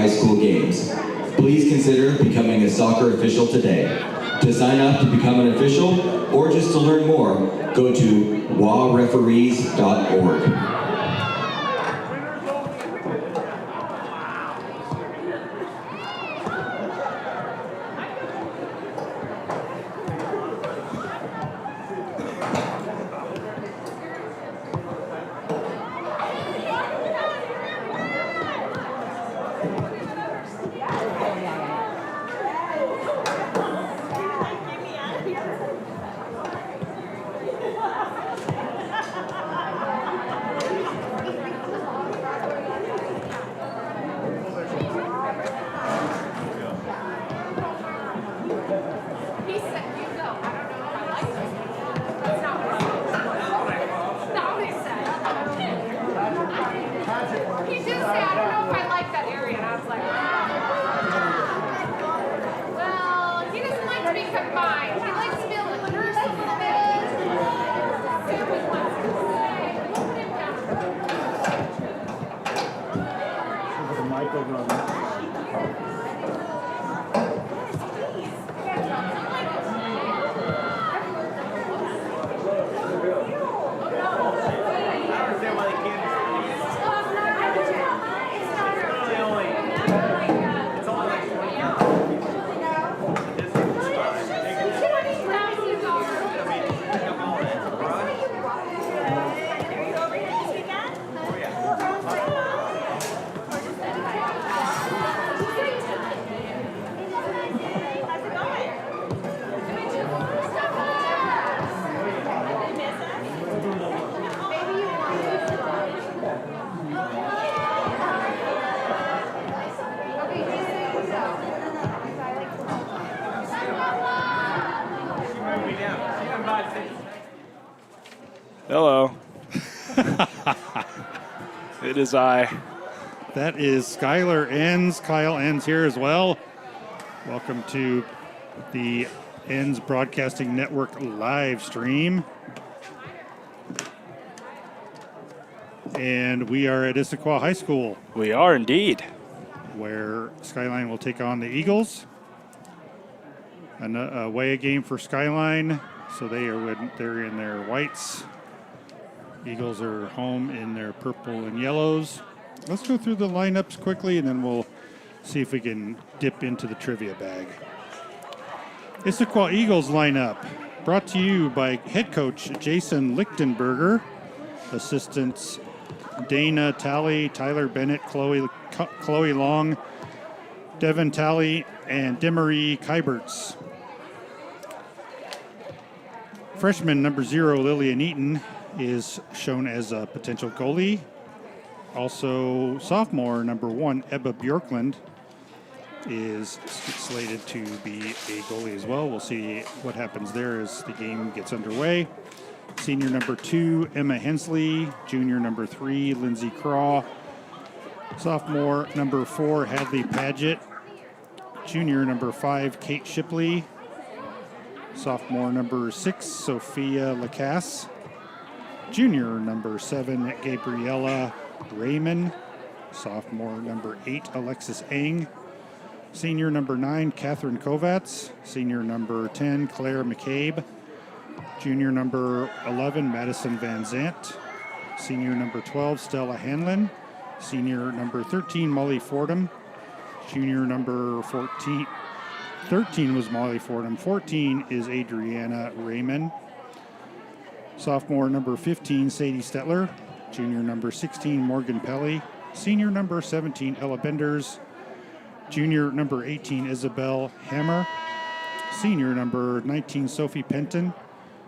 high school games. Please consider becoming a soccer official today. To sign up to become an official, or just to learn more, go to wareferees.org. Hello. It is I. That is Skylar Enns. Kyle Enns here as well. Welcome to the Enns Broadcasting Network live stream. And we are at Issaquah High School. We are indeed. Where Skyline will take on the Eagles. An away game for Skyline. So they're in their whites. Eagles are home in their purple and yellows. Let's go through the lineups quickly, and then we'll see if we can dip into the trivia bag. Issaquah Eagles lineup, brought to you by head coach Jason Lichtenberger, assistants Dana Talley, Tyler Bennett, Chloe Long, Devin Talley, and Demery Kyberts. Freshman number 0, Lillian Eaton, is shown as a potential goalie. Also, sophomore number 1, Ebba Bjorklund, is slated to be a goalie as well. We'll see what happens there as the game gets underway. Senior number 2, Emma Hensley. Junior number 3, Lindsay Craw. Sophomore number 4, Hadley Paget. Junior number 5, Kate Shipley. Sophomore number 6, Sophia Lacasse. Junior number 7, Gabriella Raymond. Sophomore number 8, Alexis Eng. Senior number 9, Catherine Kovats. Senior number 10, Claire McCabe. Junior number 11, Madison Van Zant. Senior number 12, Stella Hanlon. Senior number 13, Molly Fordham. Junior number 13 was Molly Fordham. 14 is Adriana Raymond. Sophomore number 15, Sadie Stetler. Junior number 16, Morgan Pelly. Senior number 17, Ella Benders. Junior number 18, Isabel Hammer. Senior number 19, Sophie Penton.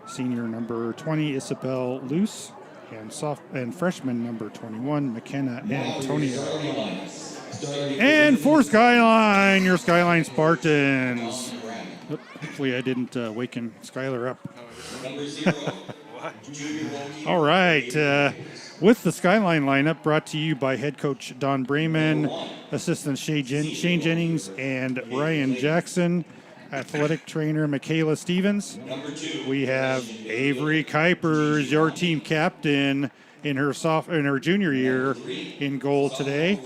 Senior number 20, Isabel Luce. And freshman number 21, McKenna Antonio. And for Skyline, your Skyline Spartans. Hopefully I didn't waken Skylar up. All right. With the Skyline lineup brought to you by head coach Don Brayman, assistant Shane Jennings, and Ryan Jackson, athletic trainer Michaela Stevens. We have Avery Kuipers, your team captain in her junior year, in goal today.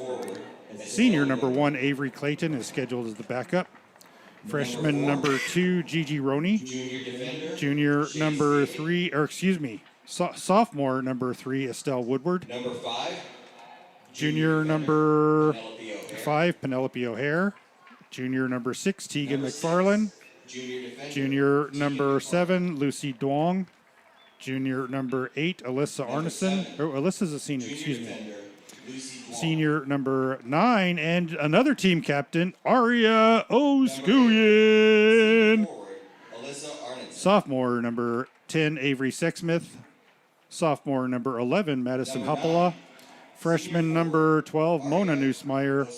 Senior number 1, Avery Clayton, is scheduled as the backup. Freshman number 2, Gigi Roney. Junior number 3, sophomore number 3, Estelle Woodward. Number 5, Junior number Penelope O'Hare. 5, Penelope O'Hare. Junior number 6, Tegan McFarland. Junior number 7, Lucy Duong. Junior number 8, Alyssa Arneson. Oh, Alyssa's a senior, excuse me. Senior number 9, and another team captain, Aria Oskuyen. Sophomore number 10, Avery Sexsmith. Sophomore number 11, Madison Hapala. Freshman number 12, Mona Neusmeyer.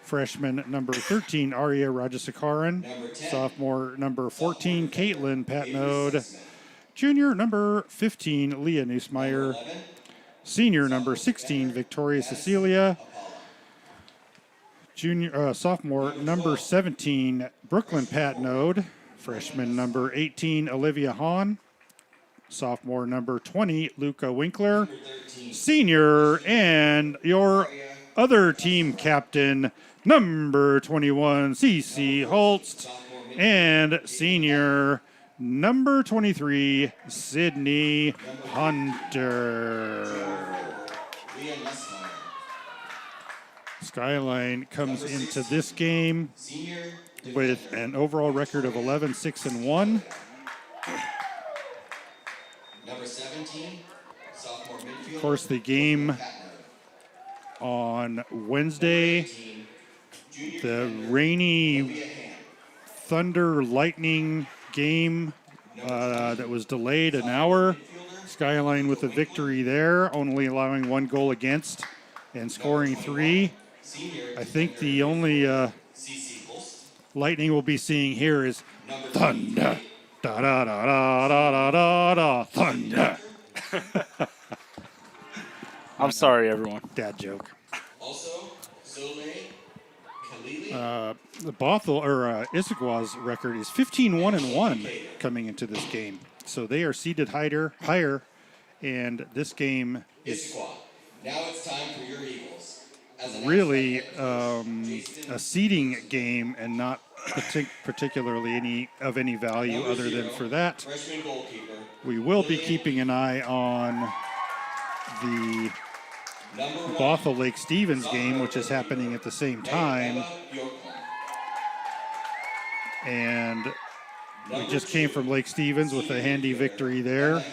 Freshman number 13, Aria Rajasekaran. Sophomore number 14, Caitlin Patnode. Junior number 15, Leah Neusmeyer. Senior number 16, Victoria Cecilia. Sophomore number 17, Brooklyn Patnode. Freshman number 18, Olivia Hahn. Sophomore number 20, Luca Winkler. Senior and your other team captain, number 21, Cece Holst. And senior number 23, Sydney Hunter. Skyline comes into this game with an overall record of 11-6-1. Number 17, sophomore midfielder. Of course, the game on Wednesday, the rainy thunder lightning game that was delayed an hour. Skyline with a victory there, only allowing 1 goal against and scoring 3. I think the only lightning we'll be seeing here is thunder. Da da da da da da da da, thunder. I'm sorry, everyone. Dad joke. Also, Soleil Khalili. The Bothell or Issaquah's record is 15-1-1 coming into this game, so they are seeded higher, and this game is Issaquah. Now it's time for your Eagles. really a seeding game and not particularly any value other than for that. Freshman goalkeeper. We will be keeping an eye on the Number 1, Bothell Lake Stevens game, which is happening at the same time. And we just came from Lake Stevens with a handy victory there.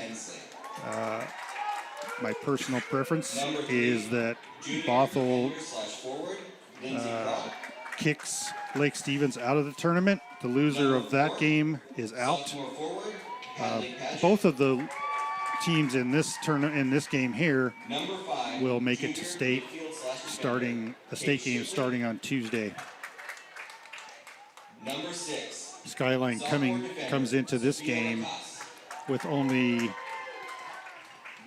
My personal preference is that Bothell kicks Lake Stevens out of the tournament. The loser of that game is out. Both of the teams in this game here will make it to state, the state game starting on Tuesday. Number 6, Skyline comes into this game with only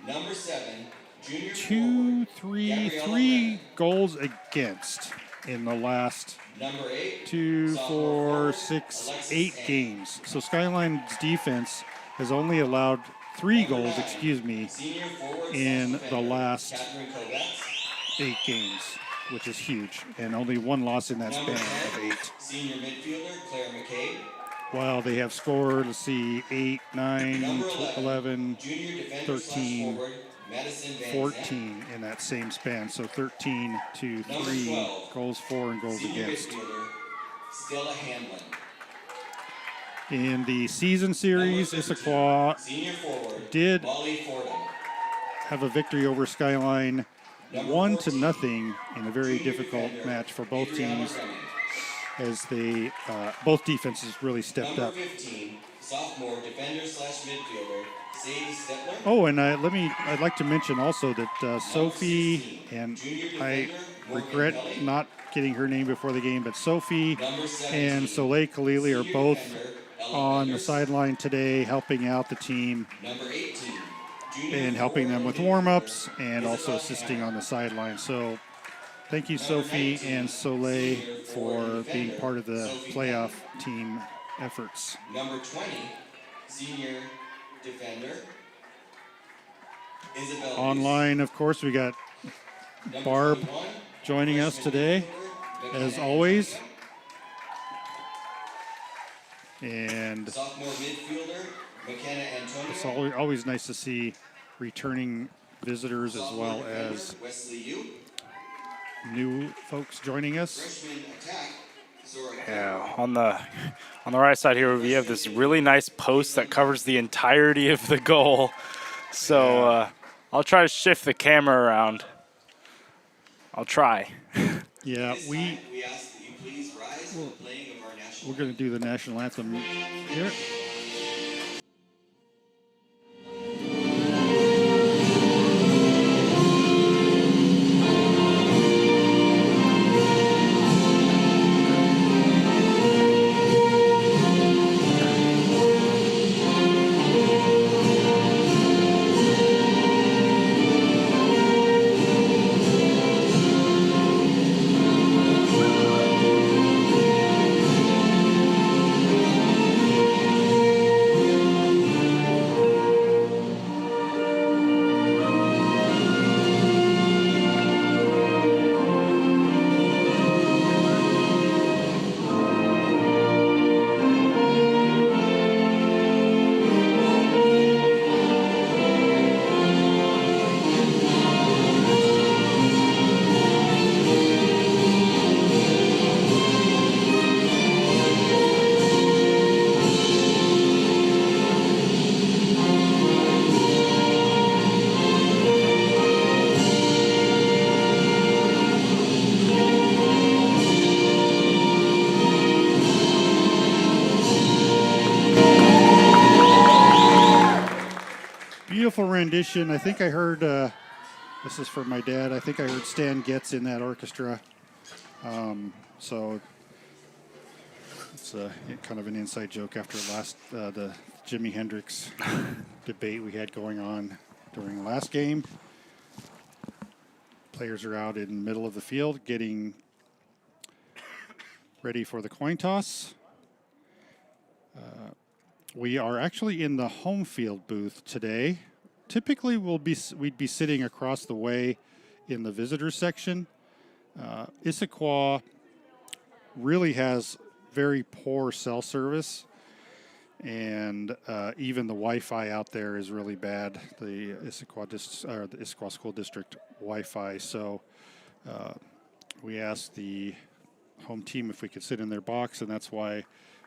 number 7, junior 3 goals against in the last number 8, 2, 4, 6, 8 games. So Skyline's defense has only allowed 3 goals, senior forward in the last Catherine Kovacs. 8 games, which is huge, and only 1 loss in that span of 8. Senior midfielder Claire McCabe. While they have scored, 8, 9, Number 11, junior defender 13, forward Madison Van 14 in that same span. So 13 to 3 12, goals for and goals Senior against. midfielder Stella Hamlin. In the season series, Number 15, Issaquah senior forward did Molly Fordham. have a victory over Skyline, Number 1-0 14, in a very junior difficult defender, match for both Adriana teams, Grumman. as they both defenses really stepped Number up. 15, sophomore defender/midfielder Sadie Stetler. Oh, and I'd like to mention also that Sophie, and I regret not getting her name before the game, but Sophie Number 17, and Soleil Khalili are senior both defender Ella on the Benders. sideline today helping out the team Number 18, junior and helping them forward with warm-ups midfielder and also Isabel assisting Cameron. on the sideline. So thank you, Sophie and Soleil, for being part of the playoff team efforts. Number 20, senior defender Isabel. Online, of course, we got Number Barb 21, joining us freshman today. midfielder as always. And Sophomore midfielder, McKenna Antonio. it's always nice to see returning visitors as well as Wesley Yu. new folks joining us. Freshman attack, Zora. Yeah, on the right side here, we have this really nice post that covers the entirety of the goal. So I'll try to shift the camera around. I'll try. Yeah, We ask that you please rise for the playing of our national we're going to do the national anthem here. Beautiful rendition. I think I heard, this is from my dad, I think I heard Stan Getz in that orchestra. So it's kind of an inside joke after the Jimi Hendrix debate we had going on during the last game. Players are out in the middle of the field getting ready for the coin toss. We are actually in the home field booth today. Typically, we'd be sitting across the way in the visitor section. Issaquah really has very poor cell service, and even the Wi-Fi out there is really bad. The Issaquah School District Wi-Fi. So we asked the home team if we could sit in their box, and that's why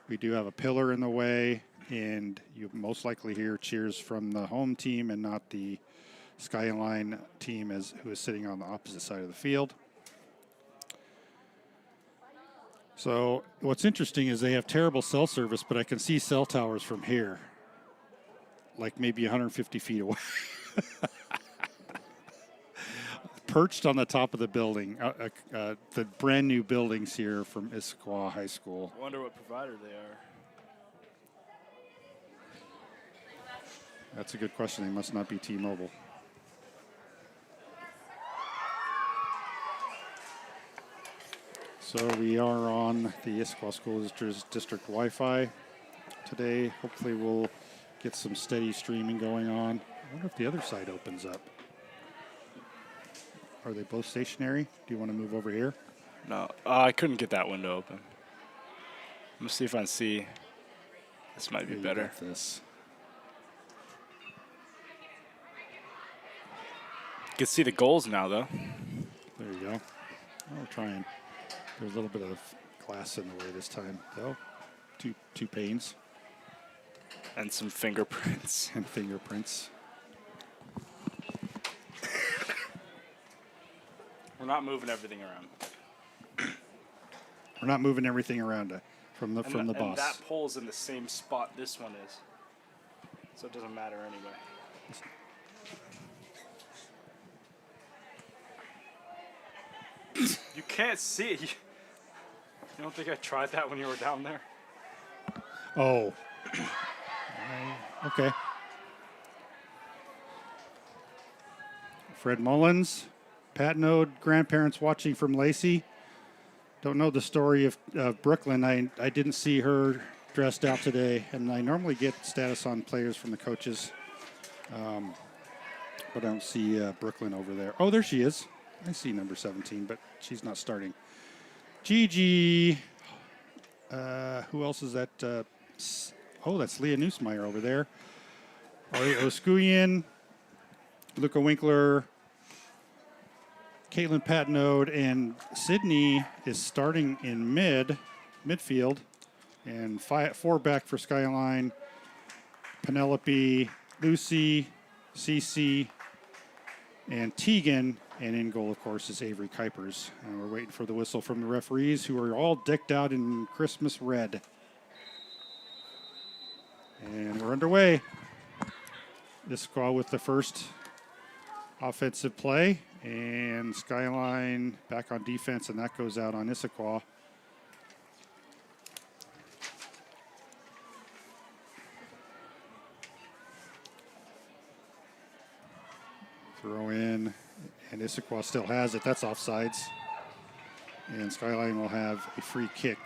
we do have a pillar in the way. And you most likely hear cheers from the home team and not the Skyline team who is sitting on the opposite side of the field. So what's interesting is they have terrible cell service, but I can see cell towers from here, like maybe 150 feet away. Perched on the top of the building, the brand new buildings here from Issaquah High School. I wonder what provider they are. That's a good question. They must not be T-Mobile. So we are on the Issaquah School District Wi-Fi today. Hopefully we'll get some steady streaming going on. I wonder if the other side opens up. Are they both stationary? Do you want to move over here? No, I couldn't get that window open. I'm gonna see if I can see. This might be better. This. You can see the goals now, though. There you go. Oh, we're trying. There's a little bit of glass in the way this time, though. Two panes. And some fingerprints. And fingerprints. We're not moving everything around. We're not moving everything around from the And boss. that pole's in the same spot this one is. So it doesn't matter anyway. You can't see. You don't think I tried that when you were down there? Oh. Okay. Fred Mullins, Pat Node, grandparents watching from Lacey. Don't know the story of Brooklyn. I didn't see her dressed out today, and I normally get status on players from the coaches. But I don't see Brooklyn over there. Oh, there she is. I see number 17, but she's not starting. Gigi. Who else is that? That's Leah Neusmeyer over there. Ari Oskuyen, Luca Winkler, Caitlin Patnode, and Sydney is starting in midfield. And 4 back for Skyline. Penelope, Lucy, Cece, and Tegan. And in goal, of course, is Avery Kuipers. And we're waiting for the whistle from the referees, who are all decked out in Christmas red. And we're underway. Issaquah with the first offensive play. And Skyline back on defense, and that goes out on Issaquah. Throw in, and Issaquah still has it. That's offsides. And Skyline will have a free kick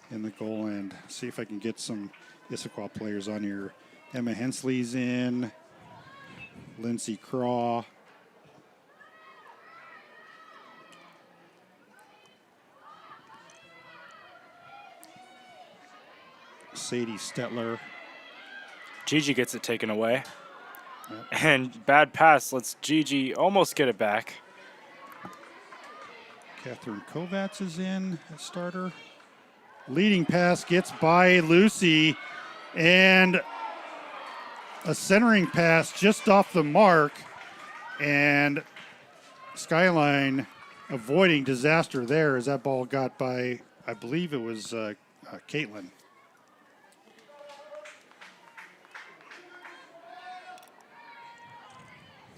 in the goal end. See if I can get some Issaquah players on here. Emma Hensley's in. Lindsay Craw. Sadie Stetler. Gigi gets it taken away. Yep. And bad pass lets Gigi almost get it back. Catherine Kovacs is in at starter. Leading pass gets by Lucy, and a centering pass just off the mark, and Skyline avoiding disaster there as that ball got by, I believe it was Caitlin.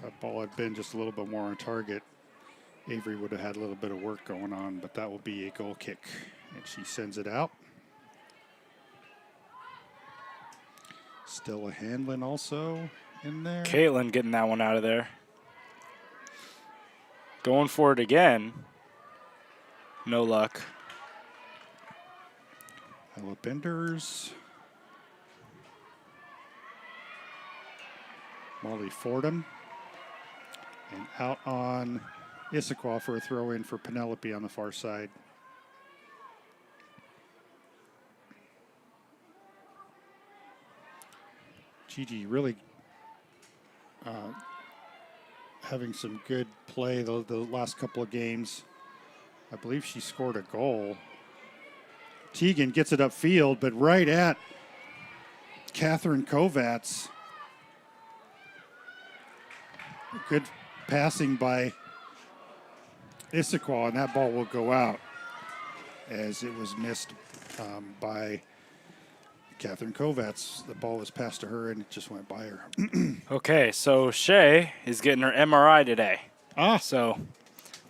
That ball had been just a little bit more on target, Avery would have had a little bit of work going on, but that will be a goal kick. And she sends it out. Stella Hanlon also in there. Caitlin getting that one out of there. Going for it again. No luck. Ella Benders. Molly Fordham. And out on Issaquah for a throw in for Penelope on the far side. Gigi really having some good play the last couple of games. I believe she scored a goal. Tegan gets it upfield, but right at Catherine Kovacs. Good passing by Issaquah, and that ball will go out as it was missed by Catherine Kovacs. The ball was passed to her, and it just went by her. Okay, so Shay is getting her MRI today. So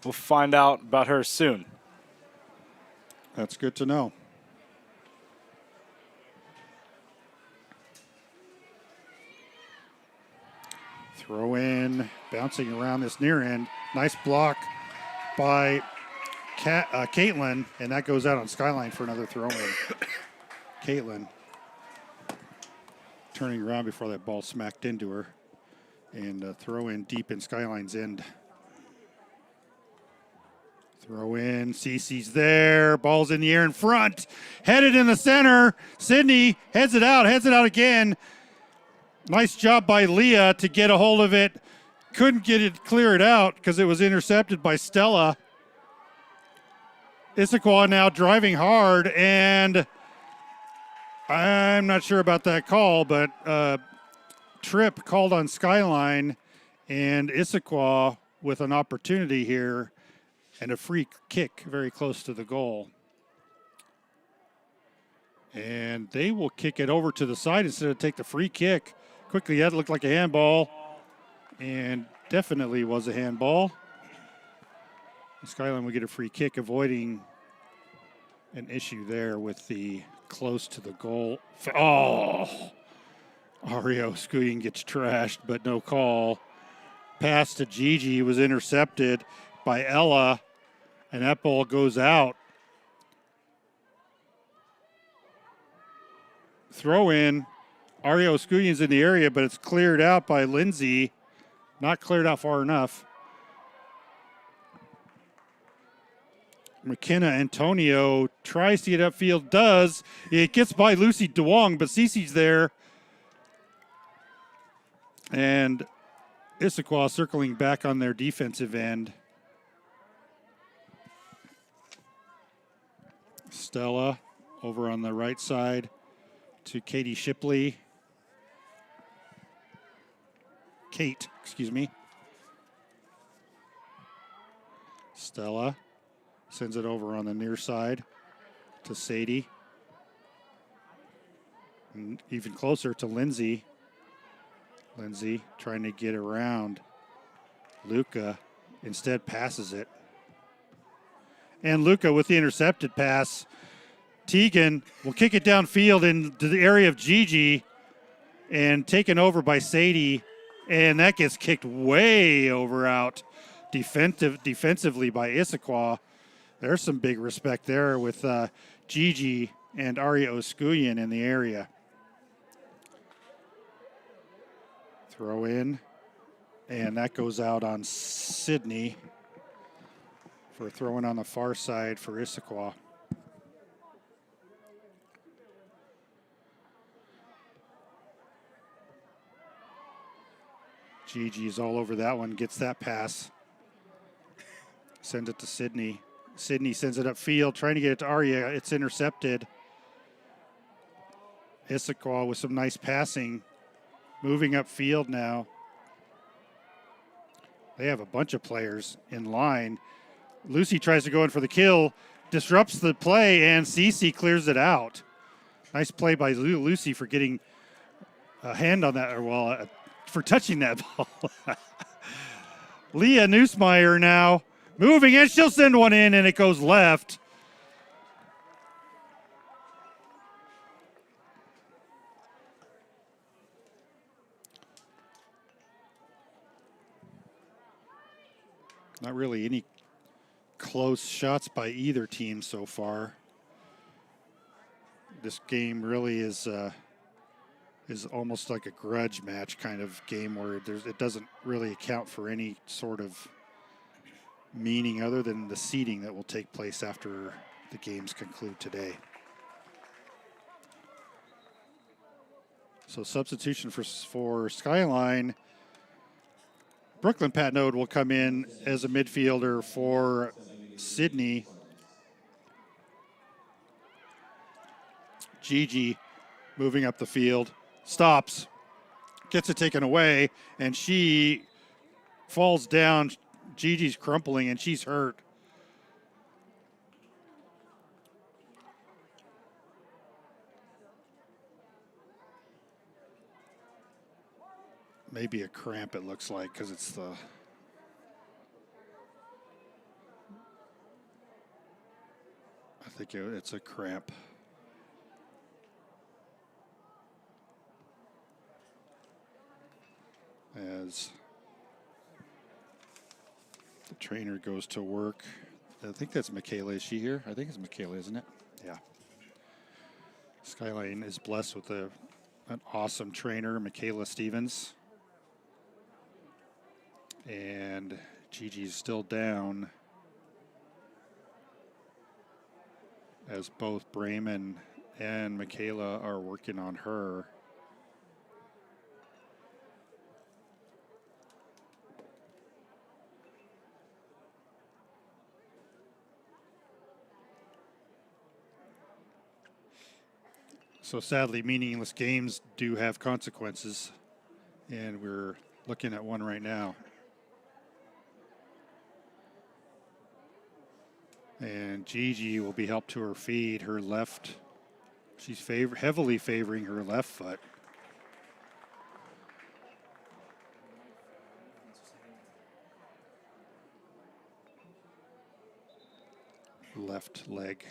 we'll find out about her soon. That's good to know. Throw in, bouncing around this near end. Nice block by Caitlin, and that goes out on Skyline for another throw in. Caitlin turning around before that ball smacked into her, and throw in deep in Skyline's end. Throw in, Cece's there, ball's in the air in front, headed in the center. Sydney heads it out again. Nice job by Leah to get a hold of it. Couldn't get it cleared out because it was intercepted by Stella. Issaquah now driving hard, and I'm not sure about that call, but trip called on Skyline, and Issaquah with an opportunity here and a free kick very close to the goal. And they will kick it over to the side instead of take the free kick. Quickly, that looked like a handball, and definitely was a handball. Skyline will get a free kick, avoiding an issue there with the close to the goal. Oh! Ario Skuyen gets trashed, but no call. Pass to Gigi was intercepted by Ella, and that ball goes out. Throw in. Ario Skuyen's in the area, but it's cleared out by Lindsay. Not cleared out far enough. McKenna Antonio tries to get upfield, does. It gets by Lucy DeWong, but Cece's there. And Issaquah circling back on their defensive end. Stella over on the right side to Katie Shipley. Kate, excuse me. Stella sends it over on the near side to Sadie. And even closer to Lindsay. Lindsay trying to get around. Luca instead passes it. And Luca with the intercepted pass. Tegan will kick it downfield into the area of Gigi and taken over by Sadie. And that gets kicked way over out defensively by Issaquah. There's some big respect there with Gigi and Aria Oskuyan in the area. Throw in, and that goes out on Sydney for throwing on the far side for Issaquah. Gigi's all over that one, gets that pass. Sends it to Sydney. Sydney sends it upfield, trying to get it to Aria. It's intercepted. Issaquah with some nice passing. Moving upfield now. They have a bunch of players in line. Lucy tries to go in for the kill, disrupts the play, and Cece clears it out. Nice play by Lucy for getting a hand on that, or for touching that ball. Leah Neusmeyer now moving, and she'll send one in, and it goes left. Not really any close shots by either team so far. This game really is almost like a grudge match kind of game where it doesn't really account for any sort of meaning other than the seeding that will take place after the games conclude today. So substitution for Skyline. Brooklyn Patnode will come in as a midfielder for Sydney. Gigi moving up the field, stops, gets it taken away, and she falls down. Gigi's crumpling, and she's hurt. Maybe a cramp, it looks like, because it's the... I think it's a cramp. As the trainer goes to work. I think that's Michaela. Is she here? I think it's Michaela, isn't it? Yeah. Skyline is blessed with an awesome trainer, Michaela Stevens. And Gigi's still down as both Brayman and Michaela are working on her. So sadly, meaningless games do have consequences, and we're looking at one right now. And Gigi will be helped to her feet, her left. She's heavily favoring her left foot. Left leg.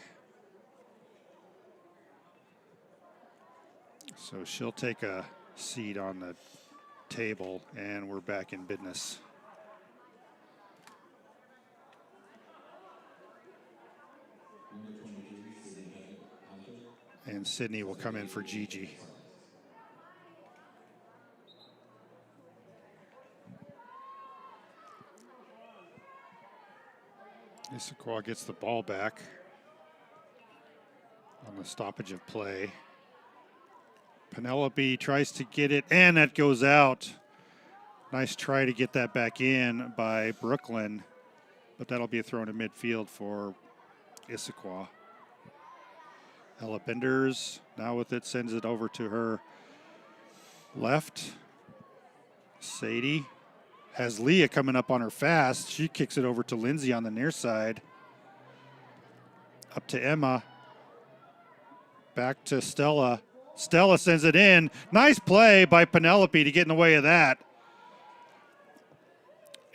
So she'll take a seat on the table, and we're back in business. And Sydney will come in for Gigi. Issaquah gets the ball back on the stoppage of play. Penelope tries to get it, and that goes out. Nice try to get that back in by Brooklyn, but that'll be a throw to midfield for Issaquah. Ella Benders, now with it, sends it over to her left. Sadie has Leah coming up on her fast. She kicks it over to Lindsay on the near side. Up to Emma. Back to Stella. Stella sends it in. Nice play by Penelope to get in the way of that.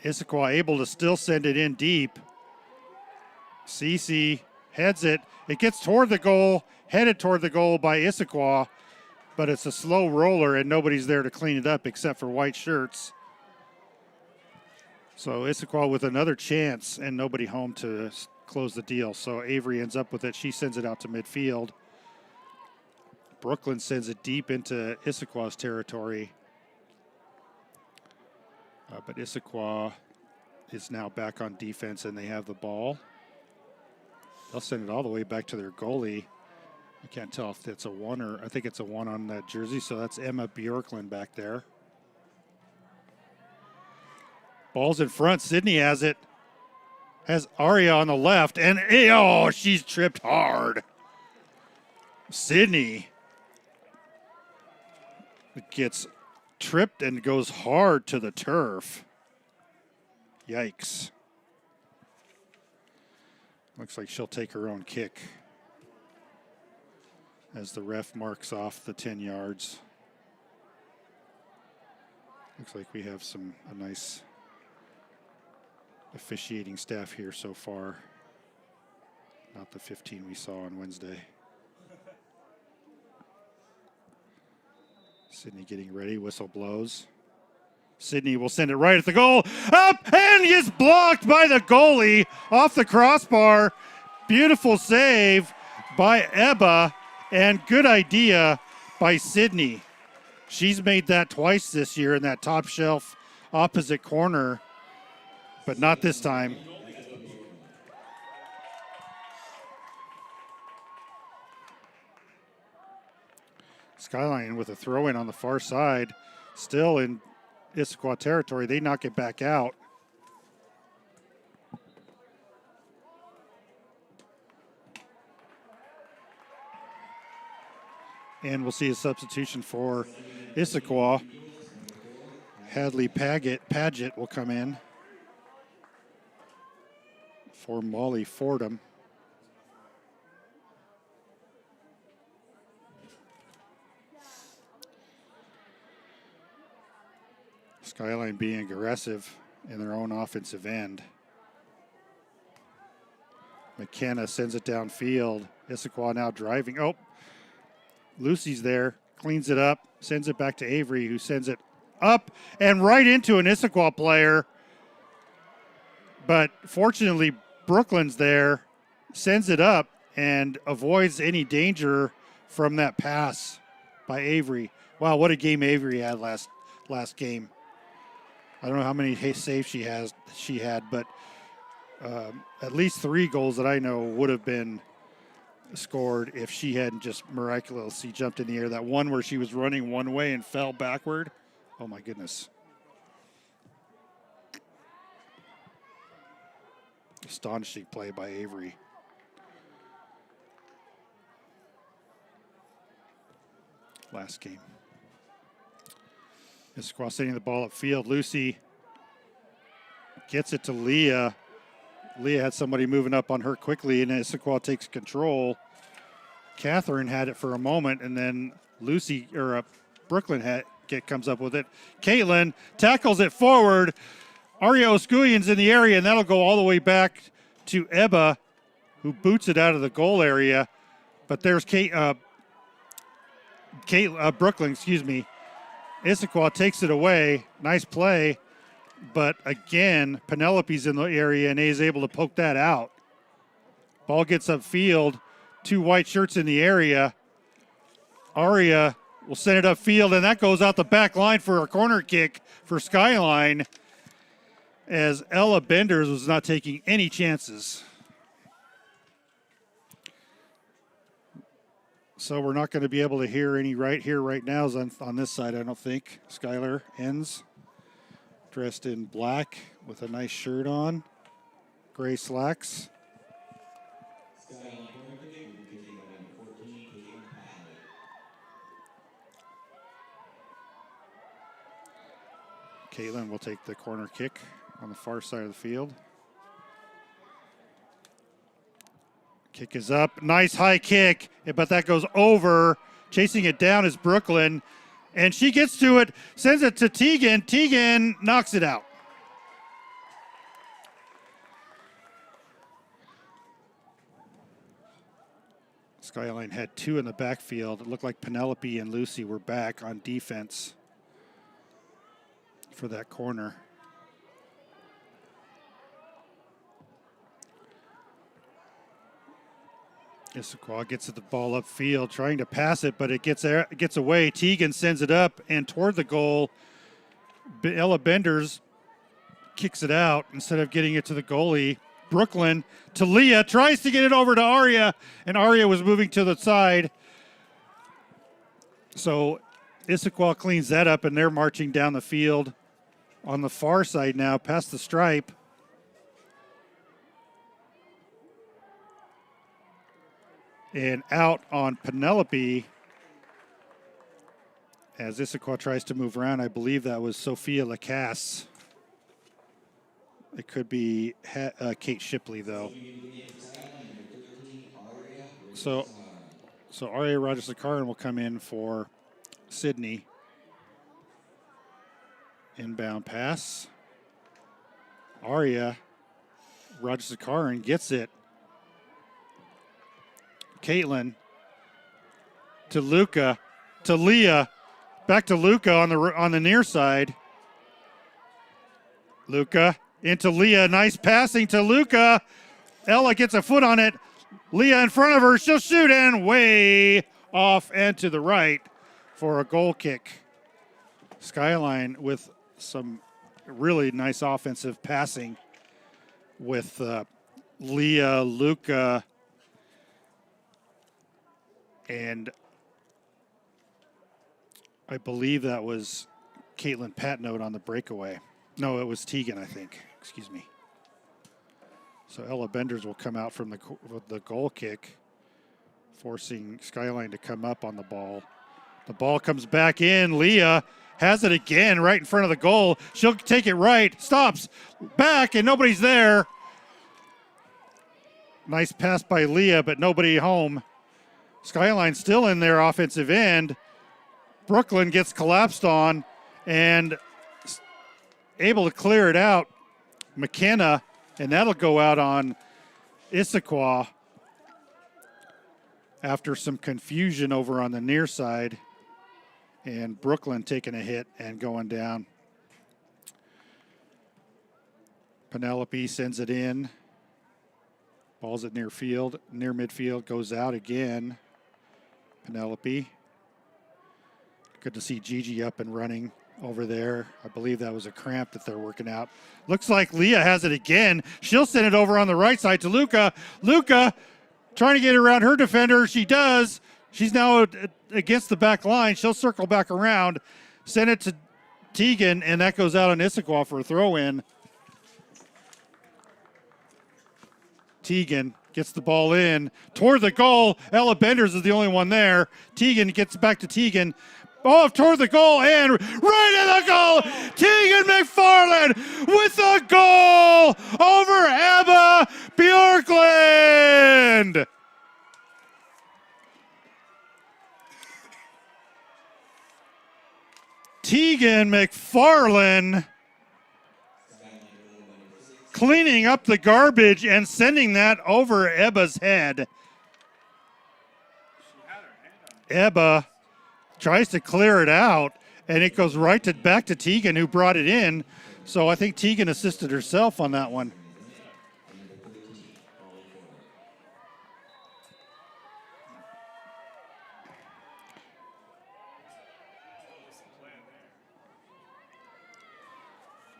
Issaquah able to still send it in deep. Cece heads it. It gets toward the goal, headed toward the goal by Issaquah, but it's a slow roller and nobody's there to clean it up except for white shirts. So Issaquah with another chance and nobody home to close the deal. So Avery ends up with it. She sends it out to midfield. Brooklyn sends it deep into Issaquah's territory. But Issaquah is now back on defense and they have the ball. They'll send it all the way back to their goalie. I can't tell if it's a 1 or I think it's a 1 on that jersey. So that's Emma Bjorklund back there. Ball's in front. Sydney has it. Has Aria on the left. And, oh, she's tripped hard. Sydney gets tripped and goes hard to the turf. Yikes. Looks like she'll take her own kick as the ref marks off the 10 yards. Looks like we have a nice officiating staff here so far. Not the 15 we saw on Wednesday. Sydney getting ready, whistle blows. Sydney will send it right at the goal. Up and is blocked by the goalie off the crossbar. Beautiful save by Ebba and good idea by Sydney. She's made that twice this year in that top shelf opposite corner, but not this time. Skyline with a throw-in on the far side, still in Issaquah territory. They knock it back out. And we'll see a substitution for Issaquah. Hadley Paget will come in for Molly Fordham. Skyline being aggressive in their own offensive end. McKenna sends it downfield. Issaquah now driving. Oh, Lucy's there, cleans it up, sends it back to Avery, who sends it up and right into an Issaquah player. But fortunately, Brooklyn's there, sends it up, and avoids any danger from that pass by Avery. Wow, what a game Avery had last game. I don't know how many saves she had, but at least 3 goals that I know would have been scored if she hadn't just miraculously jumped in the air. That one where she was running one way and fell backward. Oh my goodness. Astonishing play by Avery. Last game. Issaquah sending the ball upfield. Lucy gets it to Leah. Leah had somebody moving up on her quickly, and Issaquah takes control. Catherine had it for a moment, and then Brooklyn comes up with it. Caitlin tackles it forward. Aria Oskuyan's in the area, and that'll go all the way back to Ebba, who boots it out of the goal area. But there's Brooklyn, excuse me. Issaquah takes it away. Nice play. But again, Penelope's in the area and is able to poke that out. Ball gets upfield. 2 white shirts in the area. Aria will send it upfield, and that goes out the back line for a corner kick for Skyline. as Ella Benders was not taking any chances. So we're not going to be able to hear any right now is on this side, I don't think. Skylar ends, dressed in black with a nice shirt on, gray slacks. Caitlin will take the corner kick on the far side of the field. Kick is up. Nice high kick, but that goes over. Chasing it down is Brooklyn, and she gets to it, sends it to Tegan. Tegan knocks it out. Skyline had two in the backfield. It looked like Penelope and Lucy were back on defense for that corner. Issaquah gets the ball upfield, trying to pass it, but it gets away. Tegan sends it up and toward the goal. Ella Benders kicks it out instead of getting it to the goalie. Brooklyn to Leah, tries to get it over to Aria, and Aria was moving to the side. So Issaquah cleans that up, and they're marching down the field on the far side now, past the stripe. And out on Penelope as Issaquah tries to move around. I believe that was Sophia Lacasse. It could be Kate Shipley, though. So Aria Rogers-Sakaran will come in for Sydney. Inbound pass. Aria Rogers-Sakaran gets it. Caitlin to Luca to Leah, back to Luca on the near side. Luca into Leah, nice passing to Luca. Ella gets a foot on it. Leah in front of her, she'll shoot and way off and to the right for a goal kick. Skyline with some really nice offensive passing with Leah, Luca, and I believe that was Caitlin Patnote on the breakaway. No, it was Tegan, I think. Excuse me. So Ella Benders will come out from the goal kick, forcing Skyline to come up on the ball. The ball comes back in. Leah has it again right in front of the goal. She'll take it right, stops, back, and nobody's there. Nice pass by Leah, but nobody home. Skyline still in their offensive end. Brooklyn gets collapsed on and able to clear it out. McKenna, and that'll go out on Issaquah after some confusion over on the near side. And Brooklyn taking a hit and going down. Penelope sends it in. Ball's at near midfield, goes out again. Penelope. Good to see Gigi up and running over there. I believe that was a cramp that they're working out. Looks like Leah has it again. She'll send it over on the right side to Luca. Luca trying to get around her defender. She does. She's now against the back line. She'll circle back around, send it to Tegan, and that goes out on Issaquah for a throw-in. Tegan gets the ball in toward the goal. Ella Benders is the only one there. Tegan gets back to Tegan. Off toward the goal and right in the goal. Tegan McFarland with the goal over Ebba Bjorklund. Tegan McFarland cleaning up the garbage and sending that over Ebba's head. Ebba tries to clear it out, and it goes back to Tegan, who brought it in. So I think Tegan assisted herself on that one.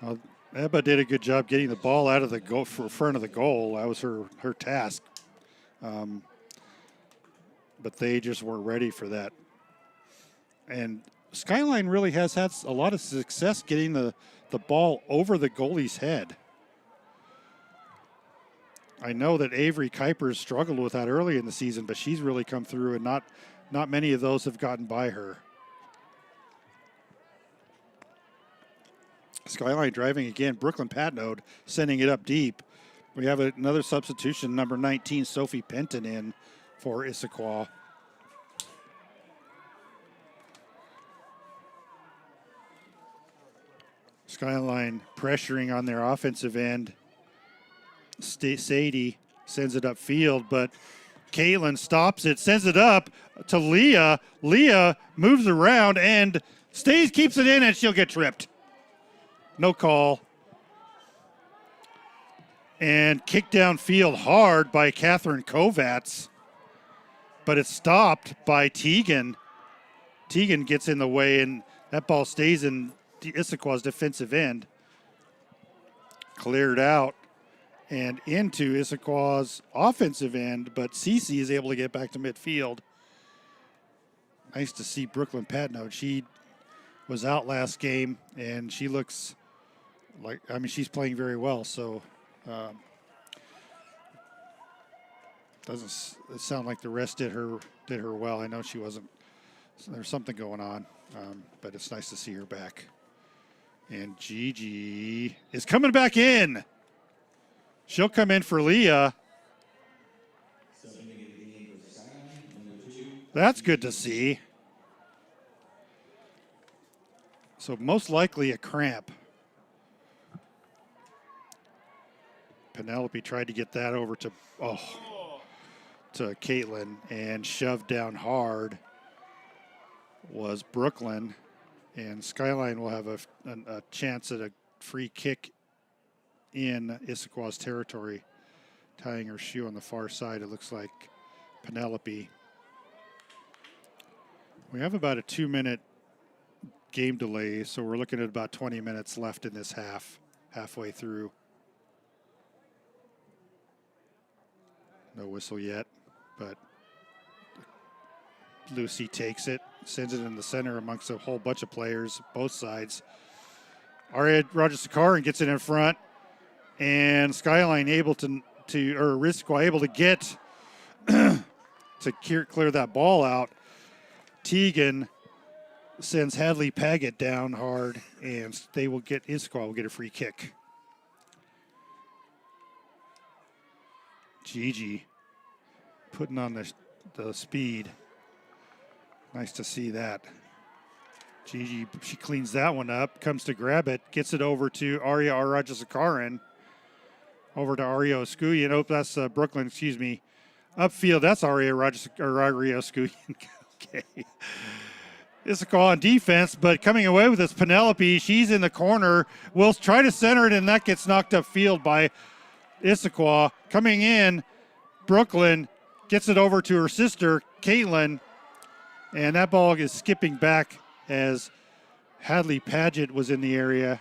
Well, Ebba did a good job getting the ball out of the goal for front of the goal. That was her task. But they just weren't ready for that. And Skyline really has had a lot of success getting the ball over the goalie's head. I know that Avery Kuipers struggled with that early in the season, but she's really come through, and not many of those have gotten by her. Skyline driving again. Brooklyn Patnode sending it up deep. We have another substitution, number 19, Sophie Penton in for Issaquah. Skyline pressuring on their offensive end. Sadie sends it upfield, but Caitlin stops it, sends it up to Leah. Leah moves around and keeps it in, and she'll get tripped. No call. And kicked downfield hard by Catherine Kovats, but it's stopped by Tegan. Tegan gets in the way, and that ball stays in Issaquah's defensive end. Cleared out and into Issaquah's offensive end, but Cece is able to get back to midfield. Nice to see Brooklyn Patnode. She was out last game, and she looks like, she's playing very well, so doesn't sound like the rest did her well. I know she wasn't. There's something going on, but it's nice to see her back. And Gigi is coming back in. She'll come in for Leah. That's good to see. So most likely a cramp. Penelope tried to get that over to Caitlin, and shoved down hard was Brooklyn. And Skyline will have a chance at a free kick in Issaquah's territory. Tying her shoe on the far side, it looks like Penelope. We have about a 2-minute game delay, so we're looking at about 20 minutes left in this halfway through. No whistle yet, but Lucy takes it, sends it in the center amongst a whole bunch of players, both sides. Aria Rajasakaran gets it in front, and Skyline able to Issaquah able to get to clear that ball out. Tegan sends Hadley Paget down hard, and Issaquah will get a free kick. Gigi putting on the speed. Nice to see that. Gigi, she cleans that one up, comes to grab it, gets it over to Aria Rajasakaran. Over to Aria Oskuyan. Oh, that's Brooklyn, excuse me. Upfield, that's Aria Oskuyan. Okay. Issaquah on defense, but coming away with this Penelope. She's in the corner. Will try to center it, and that gets knocked upfield by Issaquah. Coming in, Brooklyn gets it over to her sister, Caitlin, and that ball is skipping back as Hadley Paget was in the area.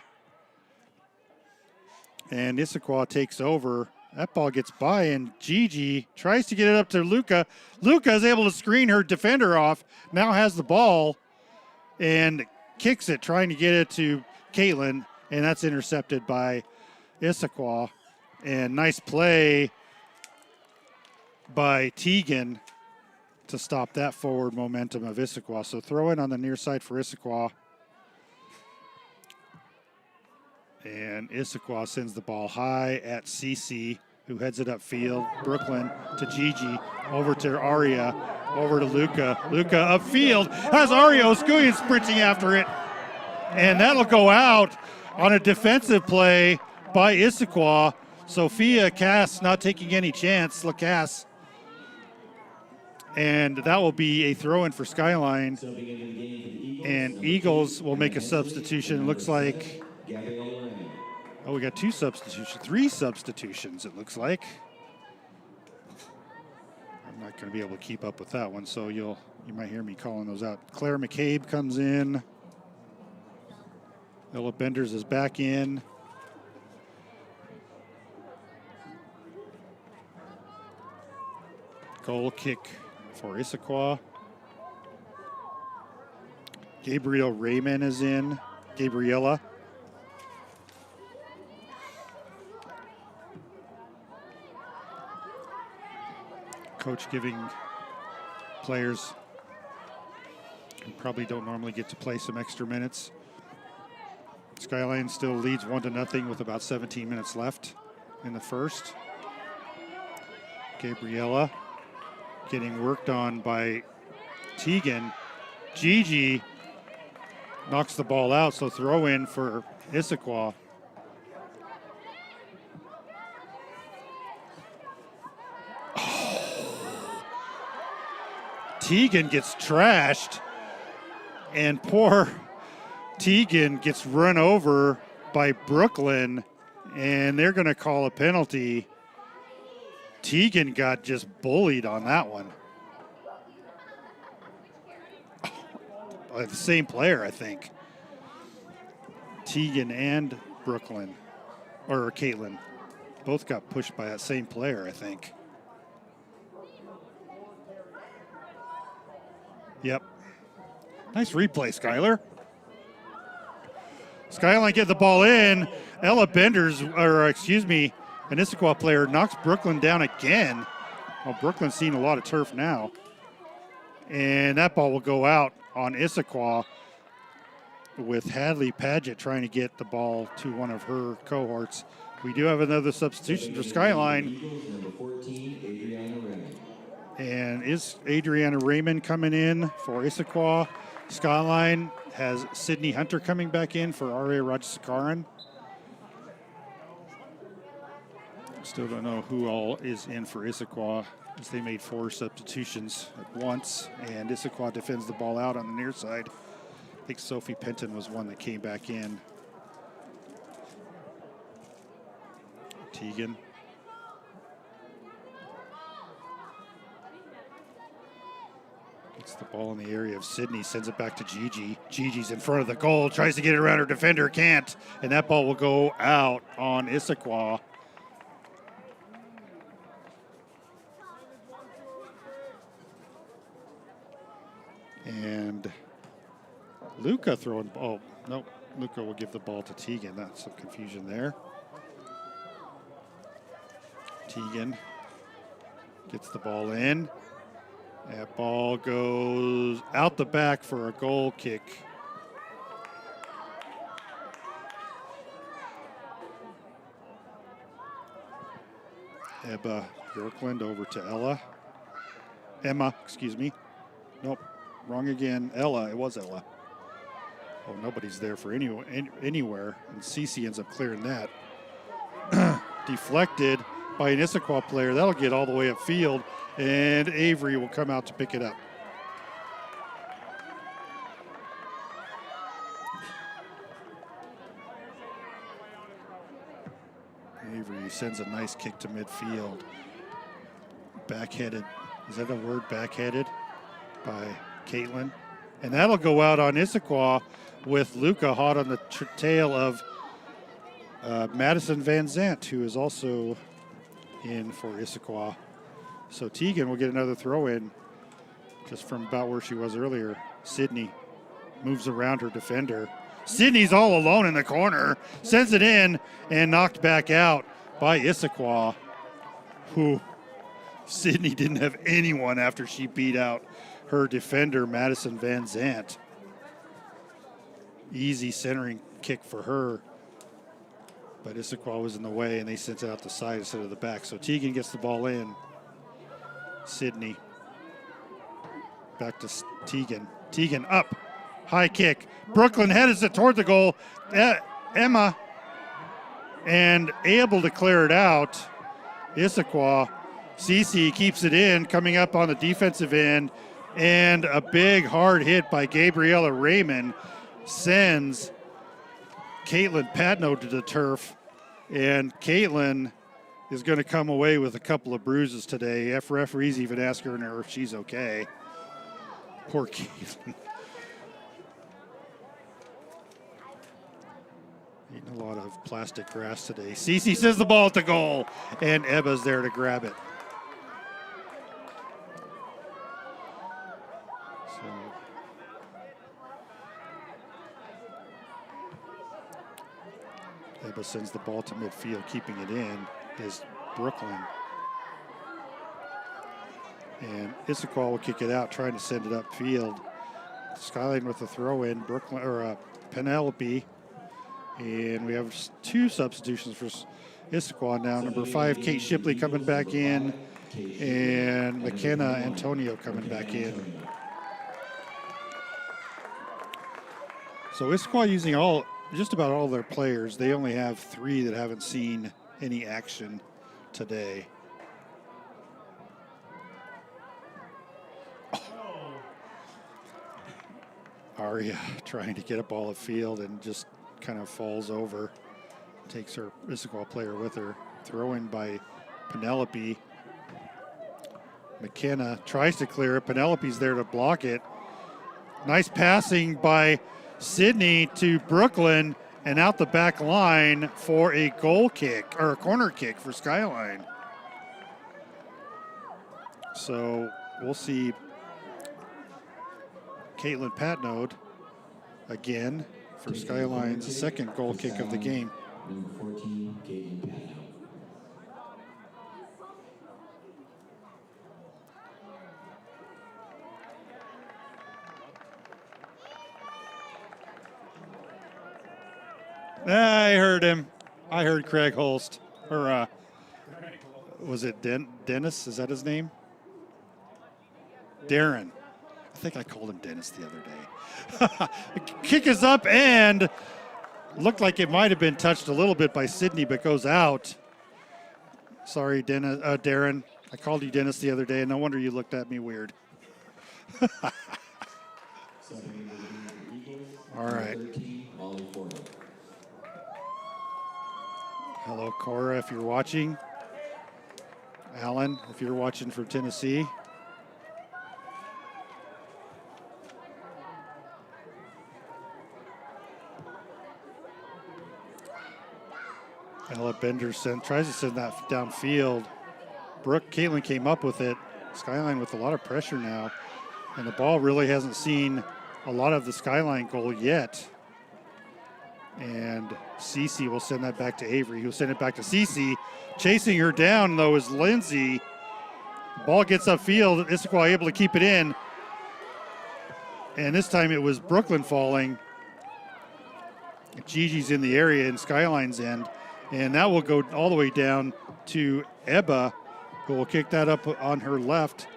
And Issaquah takes over. That ball gets by, and Gigi tries to get it up to Luca. Luca is able to screen her defender off, now has the ball, and kicks it, trying to get it to Caitlin, and that's intercepted by Issaquah. And nice play by Tegan to stop that forward momentum of Issaquah. So throw in on the near side for Issaquah. And Issaquah sends the ball high at Cece, who heads it upfield. Brooklyn to Gigi, over to Aria, over to Luca. Luca upfield, has Aria Oskuyan sprinting after it. And that'll go out on a defensive play by Issaquah. Sophia Cass not taking any chance, Lacasse. And that will be a throw-in for Skyline. And Eagles will make a substitution. It looks like, we got three substitutions, it looks like. I'm not going to be able to keep up with that one, so you might hear me calling those out. Claire McCabe comes in. Ella Benders is back in. Goal kick for Issaquah. Gabrielle Raymond is in. Gabriella. Coach giving players who probably don't normally get to play some extra minutes. Skyline still leads 1-0 with about 17 minutes left in the first. Gabriella getting worked on by Tegan. Gigi knocks the ball out, so throw in for Issaquah. Tegan gets trashed, and poor Tegan gets run over by Brooklyn, and they're going to call a penalty. Tegan got just bullied on that one. By the same player, I think. Tegan and Brooklyn, or Caitlin, both got pushed by that same player, I think. Yep. Nice replay, Skylar. Skyline get the ball in. Ella Benders, or excuse me, an Issaquah player knocks Brooklyn down again. Well, Brooklyn's seen a lot of turf now. And that ball will go out on Issaquah with Hadley Paget trying to get the ball to one of her cohorts. We do have another substitution for Skyline. Number 14, Adriana Raymond. And is Adriana Raymond coming in for Issaquah. Skyline has Sydney Hunter coming back in for R.A. Rajasakaran. Still don't know who all is in for Issaquah, as they made 4 substitutions at once, and Issaquah defends the ball out on the near side. I think Sophie Penton was one that came back in. Tegan. Gets the ball in the area of Sydney, sends it back to Gigi. Gigi's in front of the goal, tries to get it around her defender, can't, and that ball will go out on Issaquah. And Luca throwing, oh, no, Luca will give the ball to Tegan. That's some confusion there. Tegan gets the ball in. That ball goes out the back for a goal kick. Ebba Bjorklund over to Ella. Emma, excuse me. Nope, wrong again. Ella, it was Ella. Oh, nobody's there for anywhere. And Cece ends up clearing that. Deflected by an Issaquah player. That'll get all the way upfield, and Avery will come out to pick it up. Avery sends a nice kick to midfield. Backheaded. Is that a word? Backheaded by Caitlin. And that'll go out on Issaquah with Luca hot on the tail of Madison Van Zant, who is also in for Issaquah. So Tegan will get another throw in just from about where she was earlier. Sydney moves around her defender. Sydney's all alone in the corner, sends it in, and knocked back out by Issaquah, who Sydney didn't have anyone after she beat out her defender, Madison Van Zant. Easy centering kick for her, but Issaquah was in the way, and they sent it out the side instead of the back. So Tegan gets the ball in. Sydney. Back to Tegan. Tegan up. High kick. Brooklyn heads it toward the goal. Emma, and able to clear it out. Issaquah. Cece keeps it in, coming up on the defensive end, and a big hard hit by Gabriella Raymond sends Caitlin Patno to the turf, and Caitlin is going to come away with a couple of bruises today. Referees even asking her if she's okay. Poor Caitlin. Eating a lot of plastic grass today. Cece sends the ball at the goal, and Ebba's there to grab it. So Eba sends the ball to midfield. Keeping it in is Brooklyn. And Issaquah will kick it out, trying to send it upfield. Skyline with the throw in, Brooklyn or Penelope. And we have 2 substitutions for Issaquah now. Number 5, Kate Shipley coming back in, and McKenna Antonio coming back in. So Issaquah using just about all their players. They only have 3 that haven't seen any action today. Aria trying to get a ball at field and just kind of falls over. Takes her Issaquah player with her. Throw in by Penelope. McKenna tries to clear it. Penelope's there to block it. Nice passing by Sydney to Brooklyn and out the back line for a goal kick or a corner kick for Skyline. So we'll see Caitlin Patnode again for Skyline's second goal kick of the game. Number 14, Caitlin Patnode. I heard him. I heard Craig Holst. Or was it Dennis? Is that his name? Darren. I think I called him Dennis the other day. Kick is up and looked like it might have been touched a little bit by Sydney, but goes out. Sorry, Darren. I called you Dennis the other day, and no wonder you looked at me weird. All right. Hello, Cora, if you're watching. Alan, if you're watching for Tennessee. Ella Bender tries to send that downfield. Caitlin came up with it. Skyline with a lot of pressure now. And the ball really hasn't seen a lot of the Skyline goal yet. And Cece will send that back to Avery, who'll send it back to Cece. Chasing her down, though, is Lindsay. Ball gets upfield. Issaquah able to keep it in. And this time it was Brooklyn falling. Gigi's in the area in Skyline's end. And that will go all the way down to Eba, who will kick that up on her left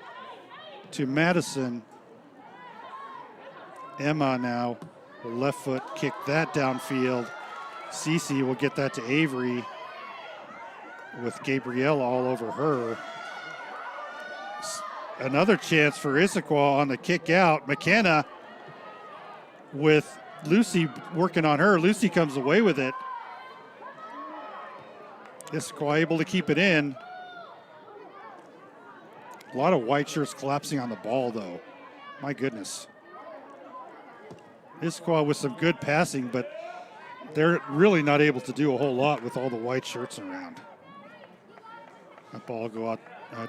to Madison. Emma now, the left foot kick that downfield. Cece will get that to Avery with Gabriella all over her. Another chance for Issaquah on the kick out. McKenna with Lucy working on her. Lucy comes away with it. Issaquah able to keep it in. A lot of white shirts collapsing on the ball, though. My goodness. Issaquah with some good passing, but they're really not able to do a whole lot with all the white shirts around. That ball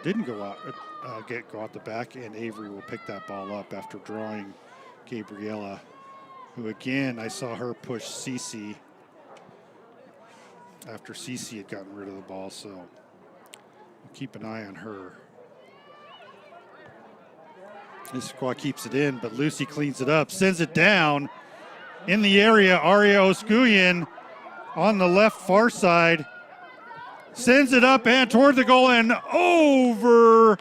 didn't go out the back, and Avery will pick that ball up after drawing Gabriella, who again, I saw her push Cece after Cece had gotten rid of the ball, so we'll keep an eye on her. Issaquah keeps it in, but Lucy cleans it up, sends it down in the area. Aria Oskuyan on the left far side sends it up and toward the goal and over.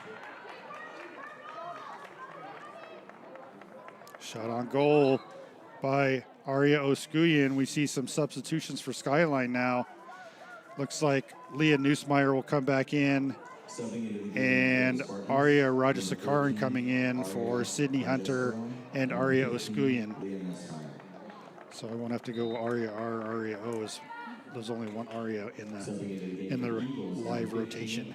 Shot on goal by Aria Oskuyan. We see some substitutions for Skyline now. Looks like Leah Neusmeyer will come back in, and Aria Rajasakaran coming in for Sydney Hunter and Aria Oskuyan. So I won't have to go Aria R, Aria O. There's only one Aria in the live rotation.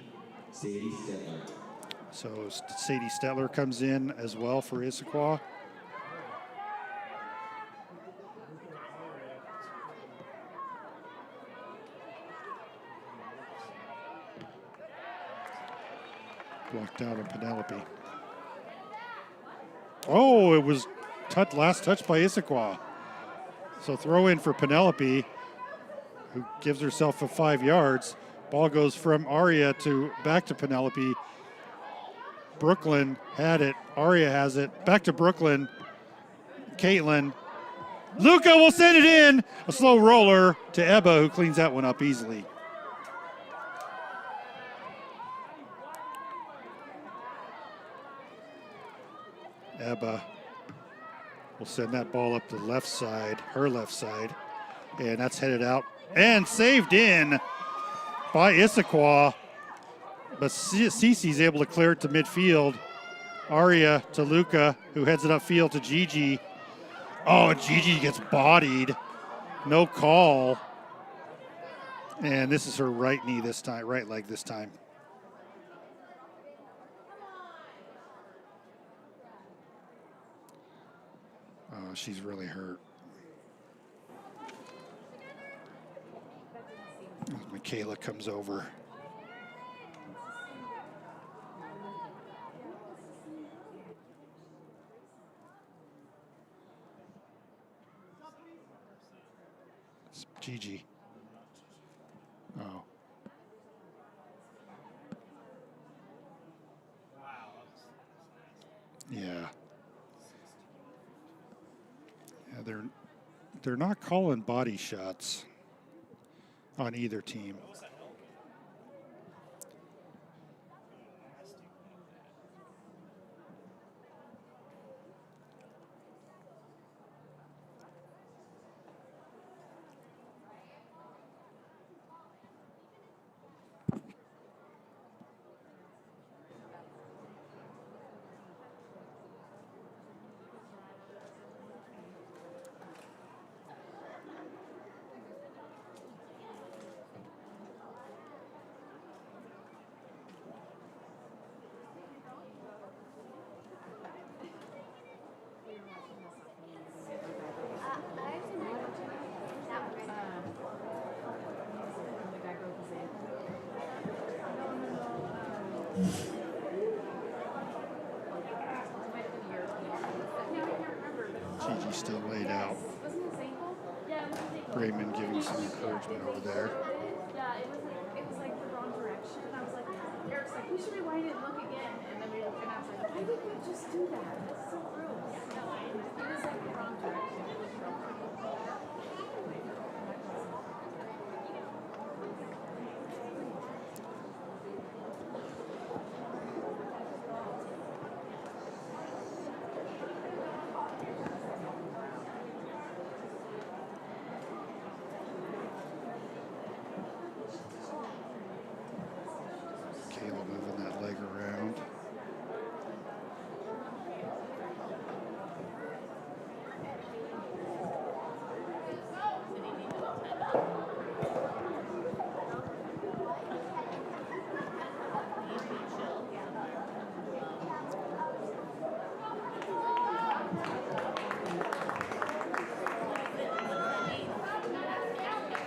So Sadie Stetler comes in as well for Issaquah. Blocked out on Penelope. Oh, it was last touch by Issaquah. So throw in for Penelope, who gives herself a 5 yards. Ball goes from Aria back to Penelope. Brooklyn had it. Aria has it. Back to Brooklyn. Caitlin. Luca will send it in. A slow roller to Ebba, who cleans that one up easily. Ebba will send that ball up to the left side, her left side. And that's headed out and saved in by Issaquah. But Cece's able to clear it to midfield. Aria to Luca, who heads it upfield to Gigi. Oh, and Gigi gets bodied. No call. And this is her right knee this time, right leg this time. Oh, she's really hurt. Michaela comes over. It's Gigi. Oh. Yeah. Yeah, they're not calling body shots on either team. Gigi's still laid out. Brayman giving some encouragement over there. Yeah, it was like the wrong direction. I was like, Eric's like, we should rewind it and look again. And then we looked and I was like, why did we just do that? That's so gross. It was like the wrong direction. Kayla moving that leg around.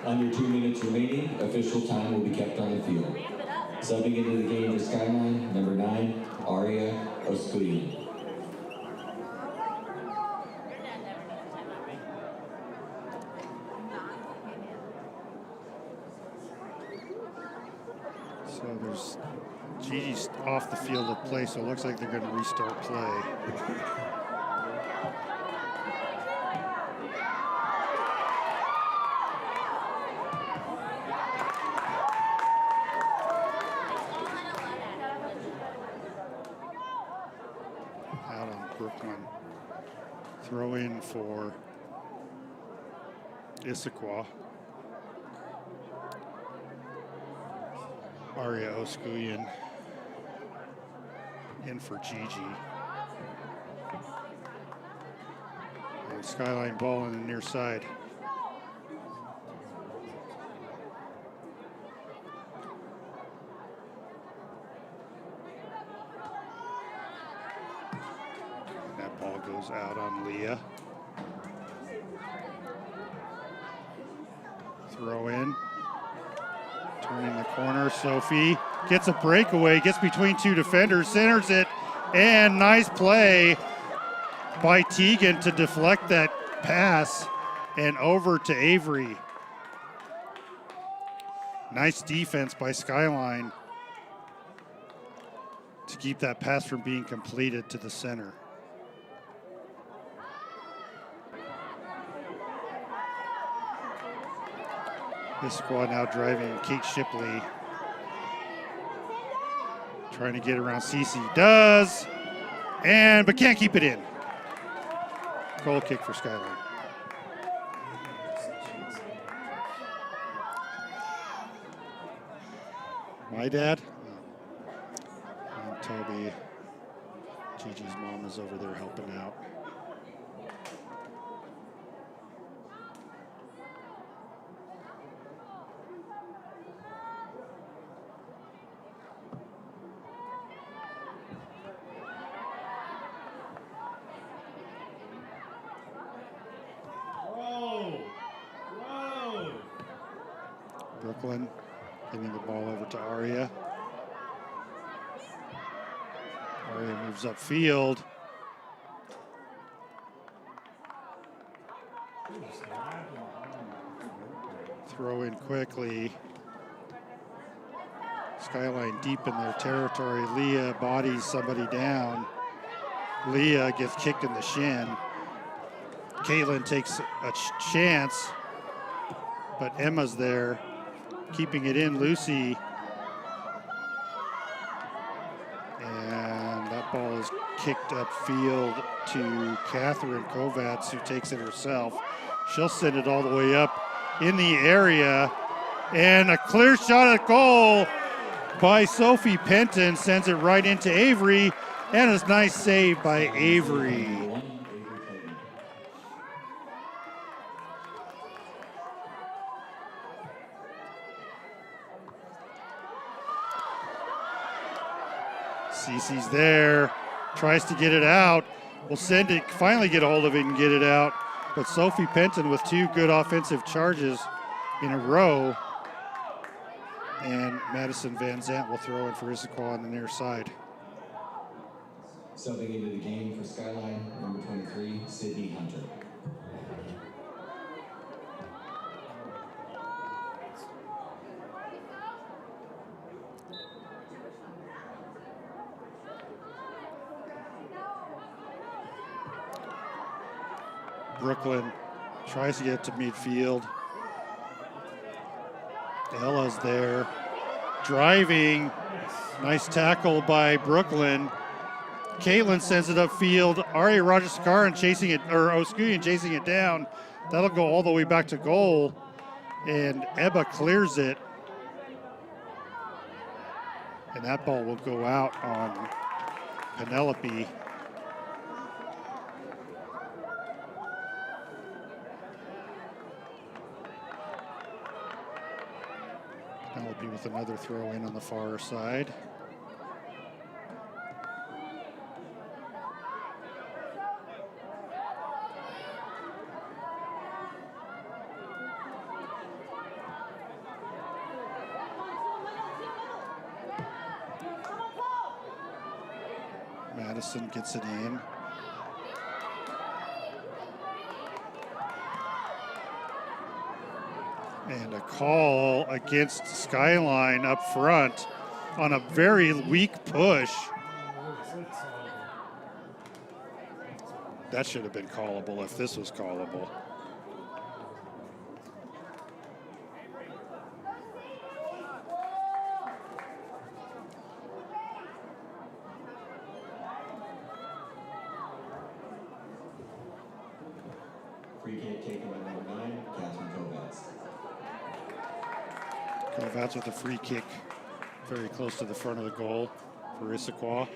Under 2 minutes remaining, official time will be kept on the field. Subbing into the game for Skyline, number 9, Aria Oskuyin. So there's Gigi's off the field of play, so it looks like they're going to restart play. Out on Brooklyn. Throw in for Issaquah. Aria Oskuyin in for Gigi. And Skyline ball on the near side. That ball goes out on Leah. Throw in. Turning the corner, Sophie gets a breakaway, gets between two defenders, centers it, and nice play by Tegan to deflect that pass and over to Avery. Nice defense by Skyline to keep that pass from being completed to the center. Issaquah now driving Kate Shipley. Trying to get around Cece. Does. But can't keep it in. Goal kick for Skyline. My dad? And Toby. Gigi's mom is over there helping out. Brooklyn giving the ball over to Aria. Aria moves upfield. Throw in quickly. Skyline deep in their territory. Leah bodies somebody down. Leah gets kicked in the shin. Caitlin takes a chance, but Emma's there. Keeping it in, Lucy. And that ball is kicked upfield to Catherine Kovacs, who takes it herself. She'll send it all the way up in the area. And a clear shot at goal by Sophie Penton sends it right into Avery. And a nice save by Avery. Cece's there, tries to get it out. Will send it, finally get a hold of it and get it out. But Sophie Penton with two good offensive charges in a row. And Madison Van Zant will throw in for Issaquah on the near side. Subbing into the game for Skyline, number 23, Sydney Hunter. Brooklyn tries to get to midfield. Ella's there, driving. Nice tackle by Brooklyn. Caitlin sends it upfield. Aria Rajashkaran chasing it, or Oskuyan chasing it down. That'll go all the way back to goal. And Ebba clears it. And that ball will go out on Penelope. Penelope with another throw in on the far side. Madison gets it in. And a call against Skyline up front on a very weak push. That should have been callable if this was callable. Free kick taken by number 9, Catherine Kovacs. Kovacs with a free kick very close to the front of the goal for Issaquah.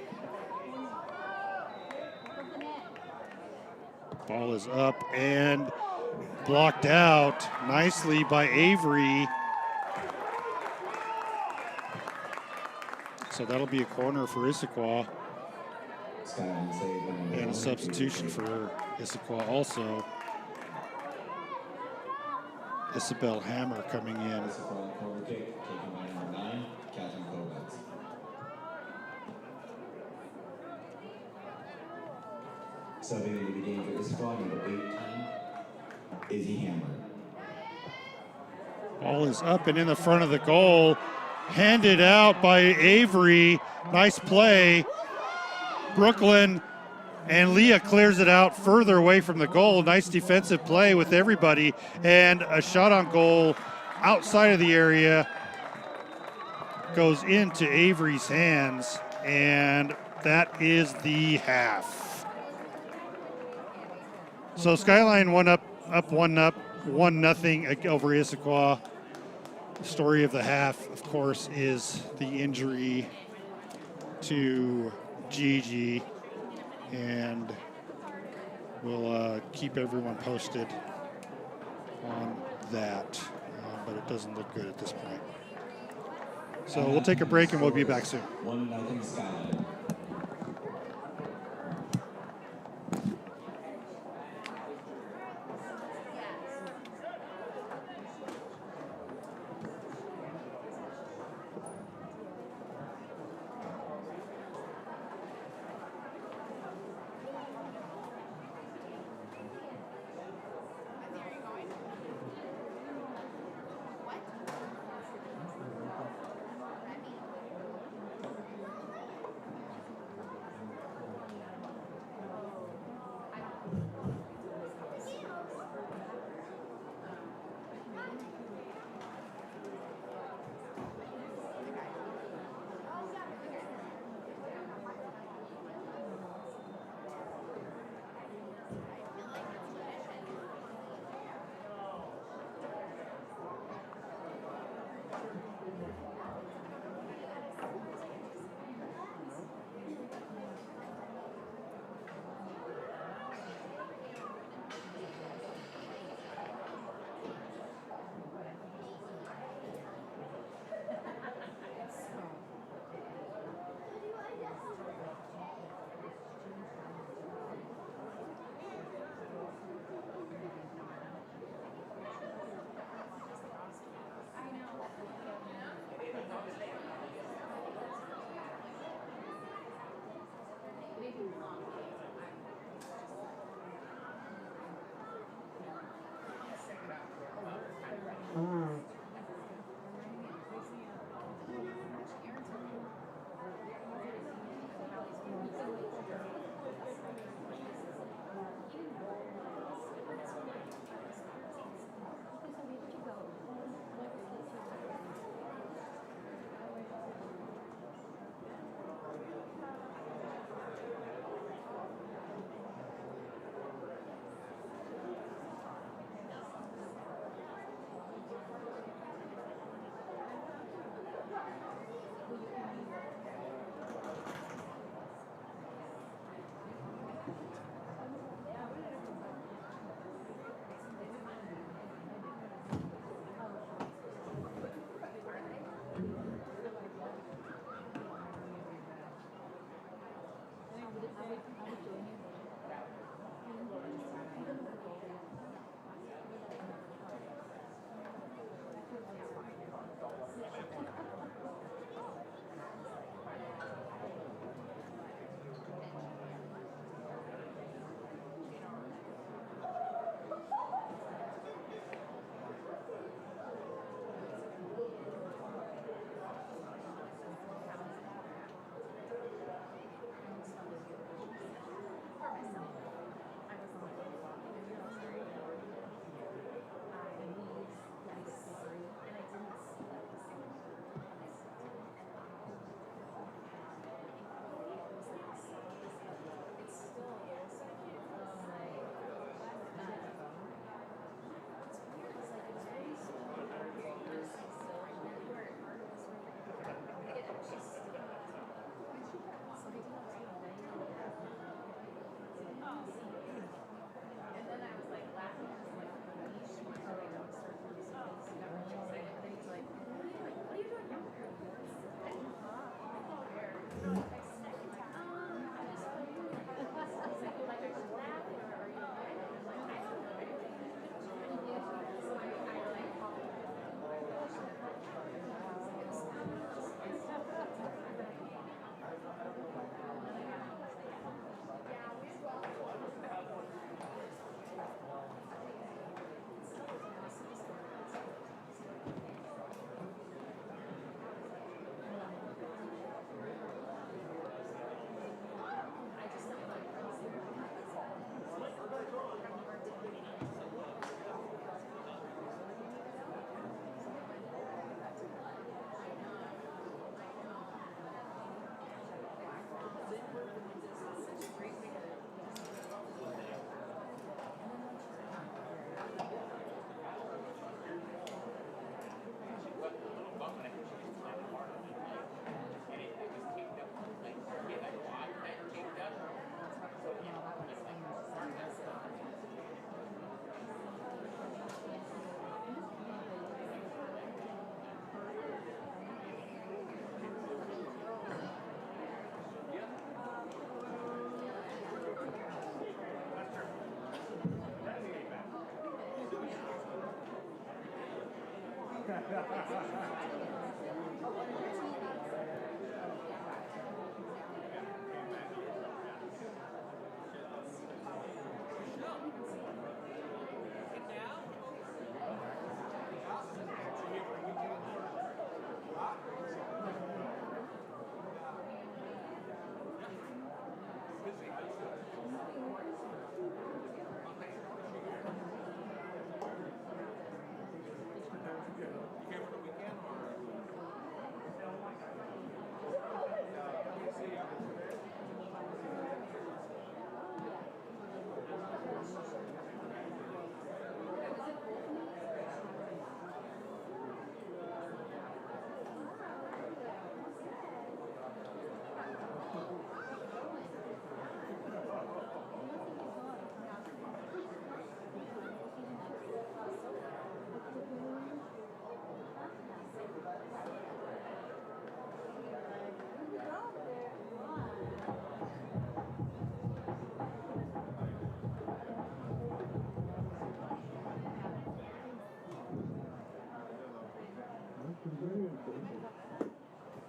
Ball is up and blocked out nicely by Avery. So that'll be a corner for Issaquah. And a substitution for Issaquah also. Isabel Hammer coming in. Corner kick taken by number 9, Catherine Kovacs. Subbing into the game for Issaquah, number 18, Izzy Hammer. Ball is up and in the front of the goal. Handed out by Avery. Nice play. Brooklyn and Leah clears it out further away from the goal. Nice defensive play with everybody. And a shot on goal outside of the area goes into Avery's hands. And that is the half. So Skyline one up 1-0 over Issaquah. The story of the half, of course, is the injury to Gigi, and we'll keep everyone posted on that, but it doesn't look good at this point. So we'll take a break and we'll be back soon. 1-0 Skyline.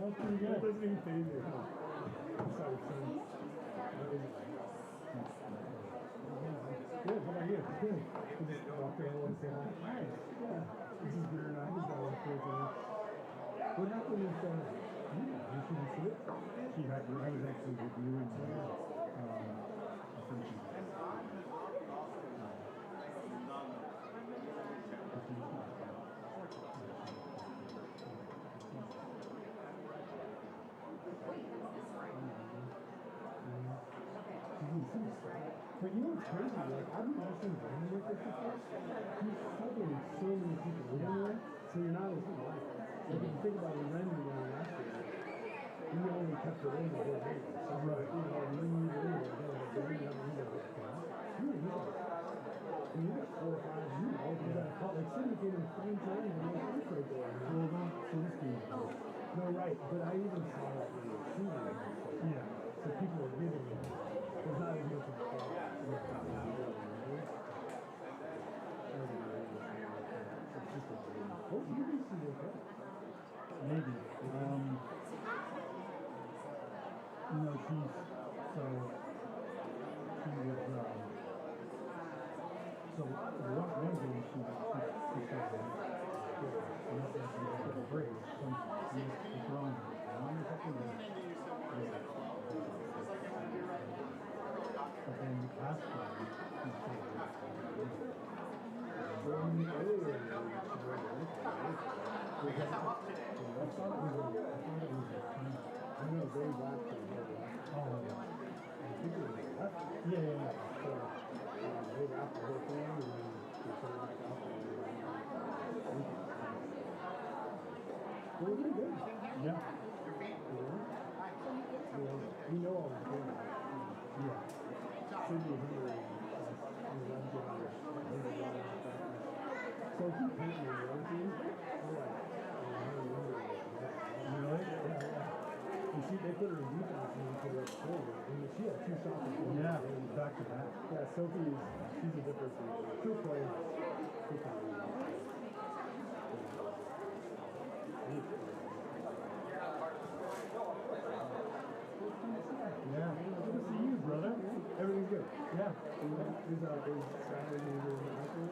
That's pretty good. That doesn't even phase you, huh? Sorry, son. Good, how about you? Good. You just walked around and said, nice. Yeah. This is good, and I just got one for you. What happened with, you shouldn't see it? I was actually reviewing But you know what's crazy? Like, I've been watching Brandon like this before. He's subbing so many people living there, so you're not as like if you think about it, Ren being last year, we only kept it in the whole day. So, right. You know, when you were in there, you got 4 or 5, you got like City came in 5 times and they were for the door. Well, not City's team. No, right, but I even saw that in the shooting. Yeah. So people were getting it. There's not as much of a problem. Hope you can see okay. Maybe. You know, she's so she was so one game she started a break. She's throwing but then last time yeah. We know all the things. Yeah. Cindy Henry so he paid me everything. Really? Yeah. You see, they put her in defense and put her up forward. And she had 2 shots before. Yeah, back to back. Yeah, she's a difference. She'll play. Yeah, good to see you, brother. Everything's good. Yeah. Is Skyline in the hospital?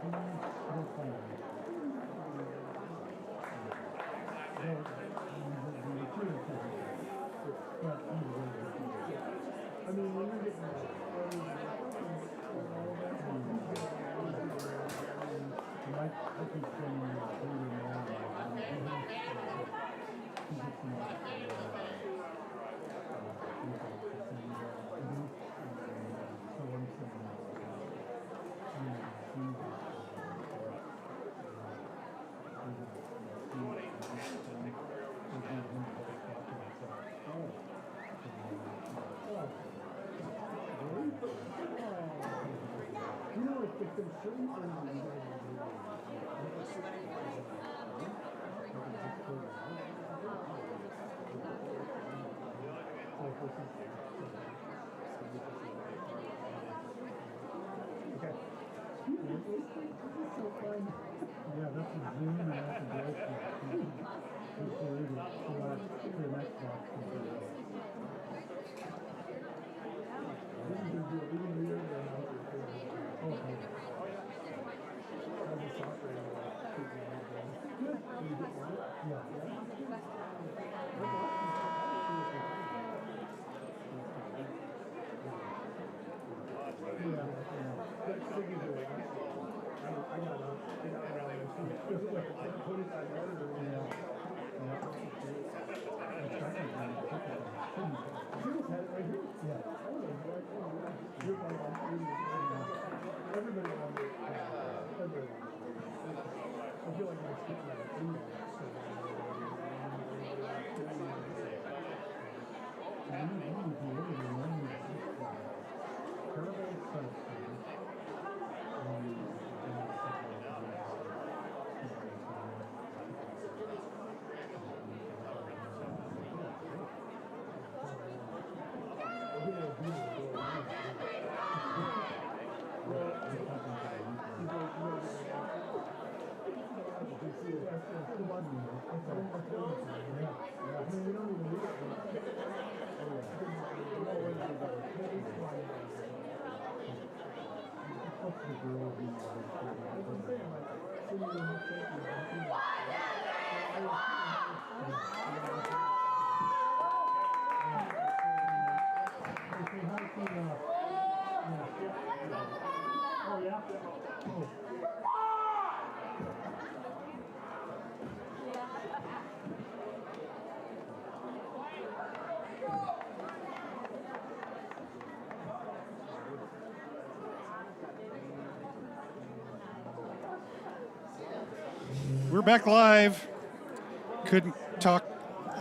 No fun. I mean, when you're getting I keep you know, if there's certain things okay. Yeah, that's a Zoom and that's a Bluetooth. It's really good. So that's the next box. We're back live. Couldn't talk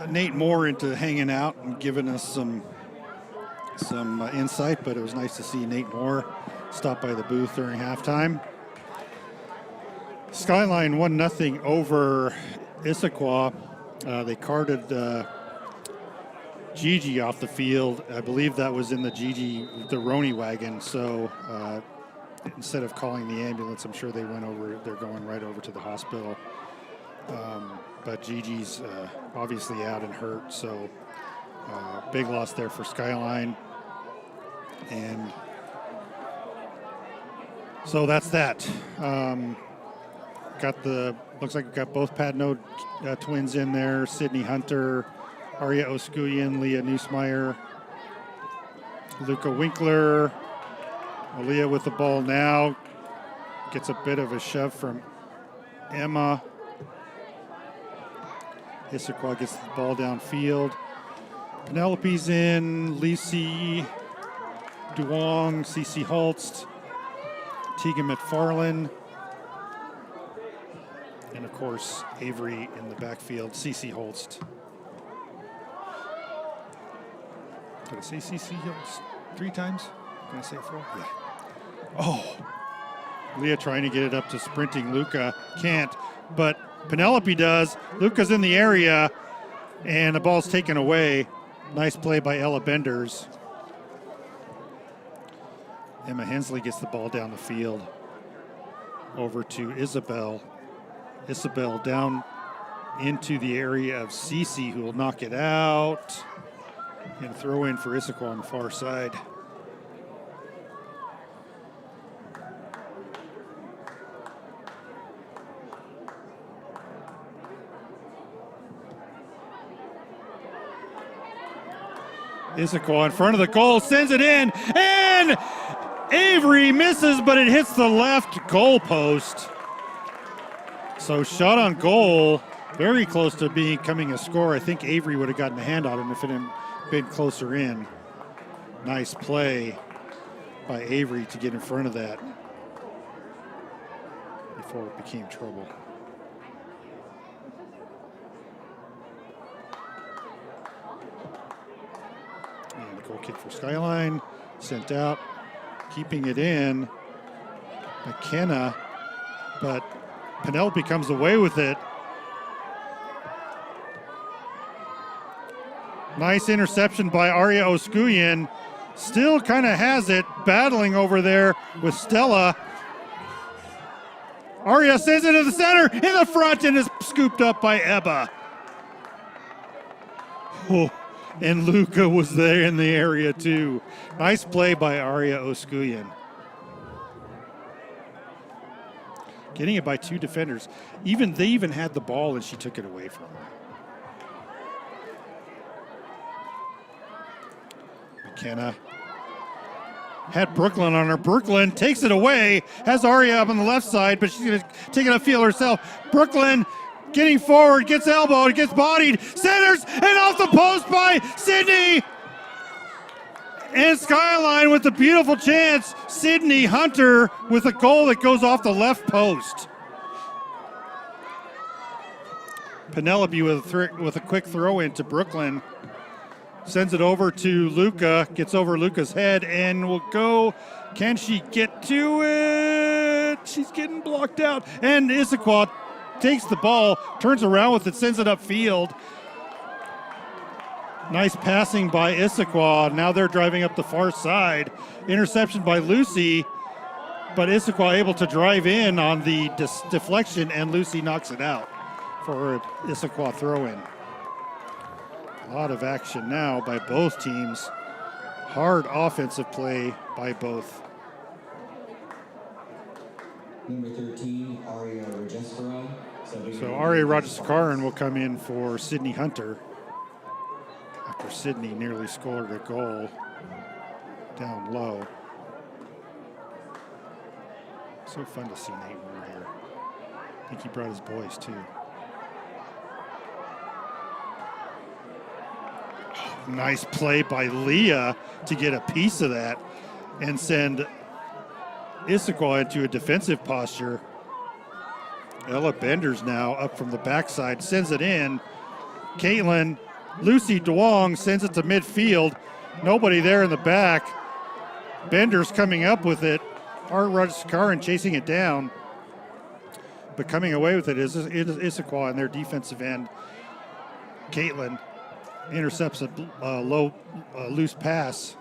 Nate Moore into hanging out and giving us some insight, but it was nice to see Nate Moore stop by the booth during halftime. Skyline 1-0 over Issaquah. They carted Gigi off the field. I believe that was in the Roni wagon. So instead of calling the ambulance, I'm sure they're going right over to the hospital. But Gigi's obviously out and hurt, so big loss there for Skyline. And so that's that. Looks like we got both Padno twins in there, Sydney Hunter, Arya Oskuyan, Leah Neusmeyer, Luca Winkler. Leah with the ball now. Gets a bit of a shove from Emma. Issaquah gets the ball downfield. Penelope's in. Lisi Duong, Cece Holst, Tegan McFarland, and of course Avery in the backfield, Cece Holst. Did I say Cece Holst 3 times? Can I say it 4? Yeah. Oh, Leah trying to get it up to sprinting Luca. Can't, but Penelope does. Luca's in the area, and the ball's taken away. Nice play by Ella Benders. Emma Hensley gets the ball down the field over to Isabel. Isabel down into the area of Cece, who will knock it out. And throw in for Issaquah on the far side. Issaquah in front of the goal, sends it in, and Avery misses, but it hits the left goal post. So shot on goal, very close to becoming a score. I think Avery would have gotten a hand on him if it had been closer in. Nice play by Avery to get in front of that before it became trouble. And the goal kick for Skyline, sent out, keeping it in. McKenna, but Penelope comes away with it. Nice interception by Arya Oskuyan. Still kind of has it, battling over there with Stella. Aria sends it to the center, in the front, and is scooped up by Ebba. Oh, and Luca was there in the area too. Nice play by Aria Oskuyen. Getting it by 2 defenders. They even had the ball and she took it away from her. McKenna had Brooklyn on her. Brooklyn takes it away, has Aria up on the left side, but she's going to take it upfield herself. Brooklyn getting forward, gets elbowed, gets bodied, centers, and off the post by Sydney. And Skyline with a beautiful chance. Sydney Hunter with a goal that goes off the left post. Penelope with a quick throw into Brooklyn. Sends it over to Luca, gets over Luca's head, and will go. Can she get to it? She's getting blocked out. And Issaquah takes the ball, turns around with it, sends it upfield. Nice passing by Issaquah. Now they're driving up the far side. Interception by Lucy, but Issaquah able to drive in on the deflection, and Lucy knocks it out for Issaquah throw-in. A lot of action now by both teams. Hard offensive play by both. Number 13, Aria Rajeshkaran. So Aria Rajeshkaran will come in for Sydney Hunter after Sydney nearly scored a goal down low. So fun to see Nate Ward here. I think he brought his boys too. Nice play by Leah to get a piece of that and send Issaquah into a defensive posture. Ella Benders now up from the backside, sends it in. Caitlin, Lucy Duong sends it to midfield. Nobody there in the back. Benders coming up with it. Art Rajeshkaran chasing it down. But coming away with it is Issaquah in their defensive end. Caitlin intercepts a loose pass,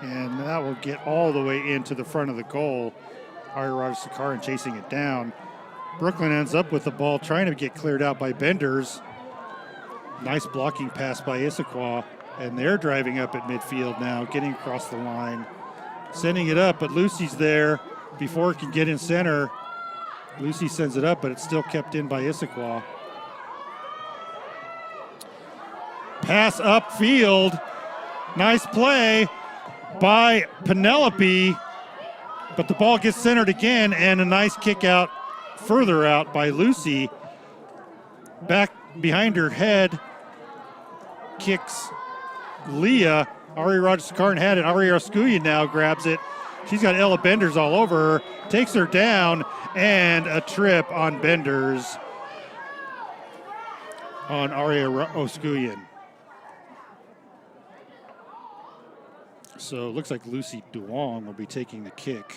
and that will get all the way into the front of the goal. Aria Rajeshkaran chasing it down. Brooklyn ends up with the ball, trying to get cleared out by Benders. Nice blocking pass by Issaquah, and they're driving up at midfield now, getting across the line, sending it up, but Lucy's there before it can get in center. Lucy sends it up, but it's still kept in by Issaquah. Pass upfield. Nice play by Penelope, but the ball gets centered again, and a nice kick out, further out by Lucy. Back behind her head, kicks Leah. Aria Rajeshkaran had it. Aria Oskuyen now grabs it. She's got Ella Benders all over her, takes her down, and a trip on Benders on Aria Oskuyen. So it looks like Lucy Duong will be taking the kick.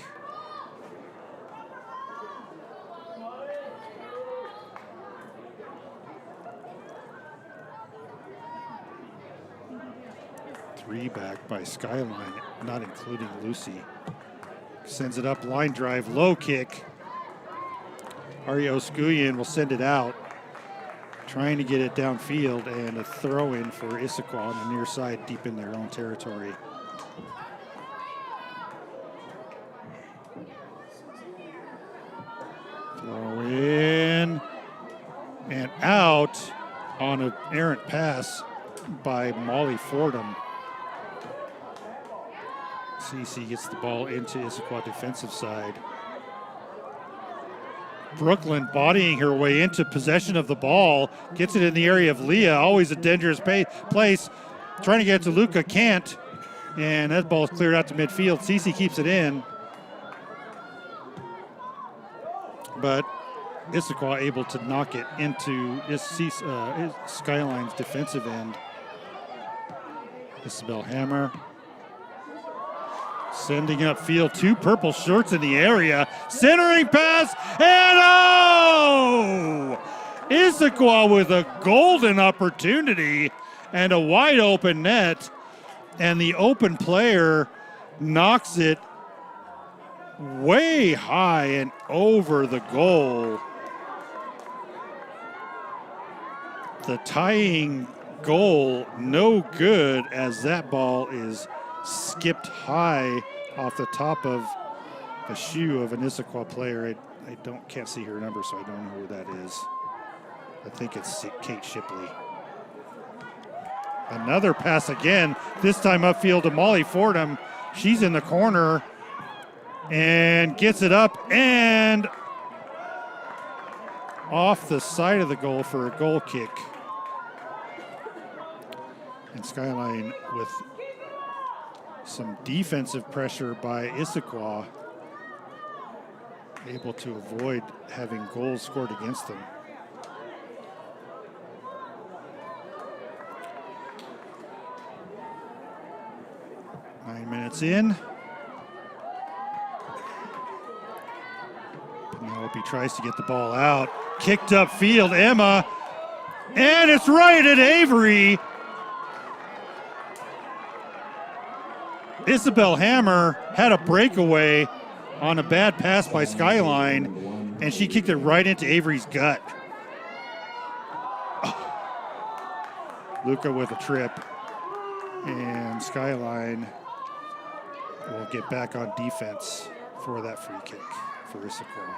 Three back by Skyline, not including Lucy. Sends it up, line drive, low kick. Aria Oskuyen will send it out, trying to get it downfield, and a throw in for Issaquah on the near side, deep in their own territory. Throw in and out on an errant pass by Molly Fordham. CC gets the ball into Issaquah defensive side. Brooklyn bodying her way into possession of the ball, gets it in the area of Leah, always a dangerous place. Trying to get it to Luca, can't. And that ball is cleared out to midfield. CC keeps it in. But Issaquah able to knock it into Skyline's defensive end. Isabel Hammer sending upfield, 2 purple shirts in the area. Centering pass, and oh! Issaquah with a golden opportunity and a wide open net. And the open player knocks it way high and over the goal. The tying goal, no good, as that ball is skipped high off the top of the shoe of an Issaquah player. I can't see her number, so I don't know who that is. I think it's Kate Shipley. Another pass again, this time upfield to Molly Fordham. She's in the corner and gets it up and off the side of the goal for a goal kick. And Skyline with some defensive pressure by Issaquah, able to avoid having goals scored against them. Minutes in. Penelope tries to get the ball out. Kicked up field, Emma. And it's right at Avery. Isabel Hammer had a breakaway on a bad pass by Skyline, and she kicked it right into Avery's gut. Luca with a trip, and Skyline will get back on defense for that free kick for Issaquah.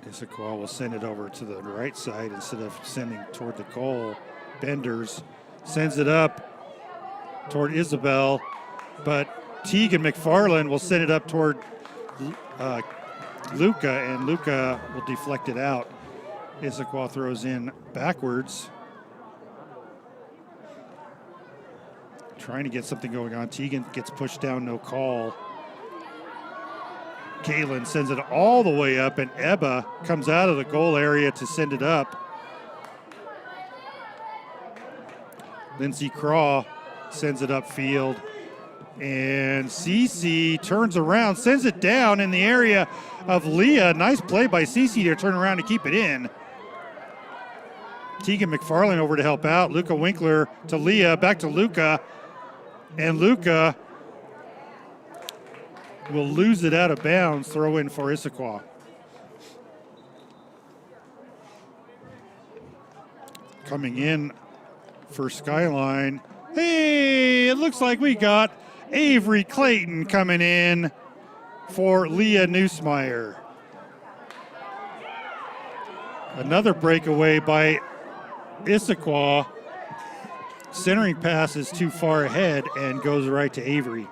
Issaquah will send it over to the right side instead of sending toward the goal. Benders sends it up toward Isabel, but Teagan McFarland will send it up toward Luca, and Luca will deflect it out. Issaquah throws in backwards, trying to get something going on. Teagan gets pushed down, no call. Caitlin sends it all the way up, and Ebba comes out of the goal area to send it up. Lindsay Craw sends it upfield, and Cece turns around, sends it down in the area of Leah. Nice play by Cece to turn around and keep it in. Teagan McFarland over to help out. Luca Winkler to Leah, back to Luca, and Luca will lose it out of bounds. Throw in for Issaquah. Coming in for Skyline. Hey, it looks like we got Avery Clayton coming in for Leah Neusmeyer. Another breakaway by Issaquah. Centering pass is too far ahead and goes right to Avery.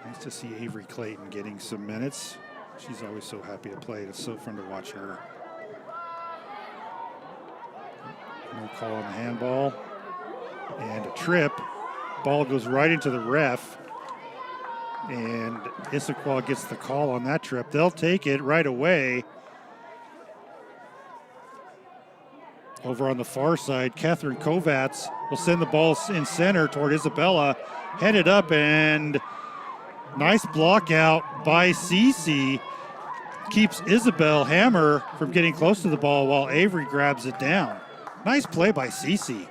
Nice to see Avery Clayton getting some minutes. She's always so happy to play. It's so fun to watch her. No call on the handball. And a trip. Ball goes right into the ref. And Issaquah gets the call on that trip. They'll take it right away. Over on the far side, Catherine Kovacs will send the ball in center toward Isabella. Headed up, and nice block out by Cece. Keeps Isabel Hammer from getting close to the ball while Avery grabs it down. Nice play by Cece.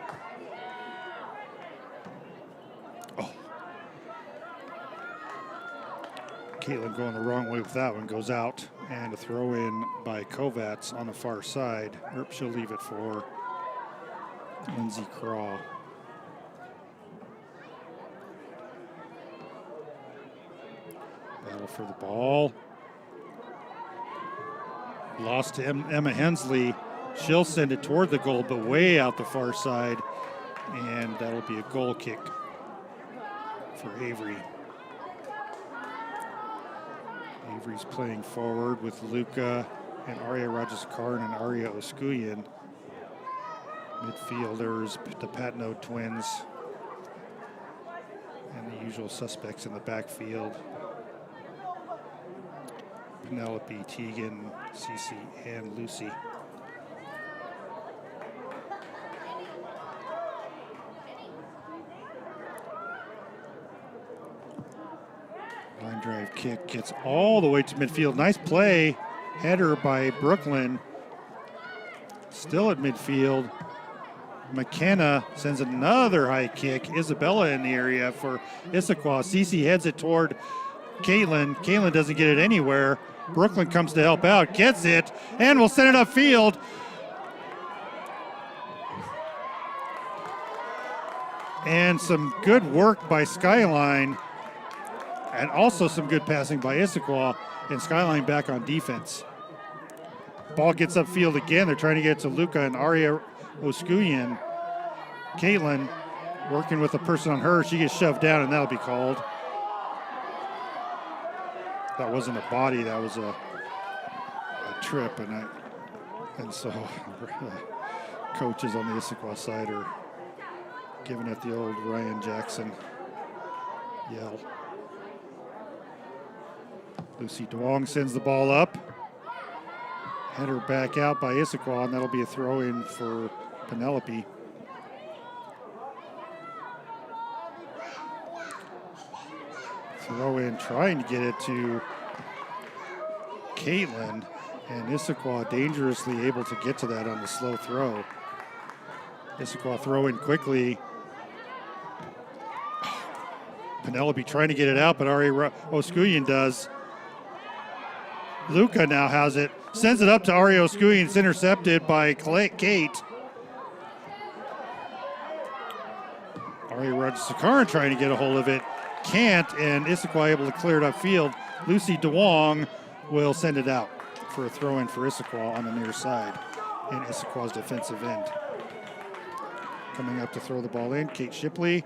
Caitlin going the wrong way with that one, goes out, and a throw in by Kovacs on the far side. She'll leave it for Lindsay Craw. Battle for the ball. Lost to Emma Hensley. She'll send it toward the goal, but way out the far side, and that'll be a goal kick for Avery. Avery's playing forward with Luca and Aria Rajasekhar and Aria Oskuyan. Midfielders, the Patno twins, and the usual suspects in the backfield. Penelope, Teagan, Cece, and Lucy. drive kick gets all the way to midfield. Nice play. Header by Brooklyn. Still at midfield. McKenna sends another high kick. Isabella in the area for Issaquah. Cece heads it toward Caitlin. Caitlin doesn't get it anywhere. Brooklyn comes to help out, gets it, and will send it upfield. And some good work by Skyline, and also some good passing by Issaquah, and Skyline back on defense. Ball gets upfield again. They're trying to get it to Luca and Aria Oskuyan. Caitlin working with a person on her. She gets shoved down, and that'll be called. That wasn't a body. That was a trip, and so coaches on the Issaquah side are giving it the old Ryan Jackson yell. Lucy Duong sends the ball up. Header back out by Issaquah, and that'll be a throw-in for Penelope. Throw-in trying to get it to Caitlin, and Issaquah dangerously able to get to that on the slow throw. Issaquah throw-in quickly. Penelope trying to get it out, but Aria Oskuyan does. Luca now has it. Sends it up to Aria Oskuyan. It's intercepted by Kate. Aria Rajasakaran trying to get a hold of it. Can't, and Issaquah able to clear it upfield. Lucy Duong will send it out for a throw-in for Issaquah on the near side in Issaquah's defensive end. Coming up to throw the ball in, Kate Shipley.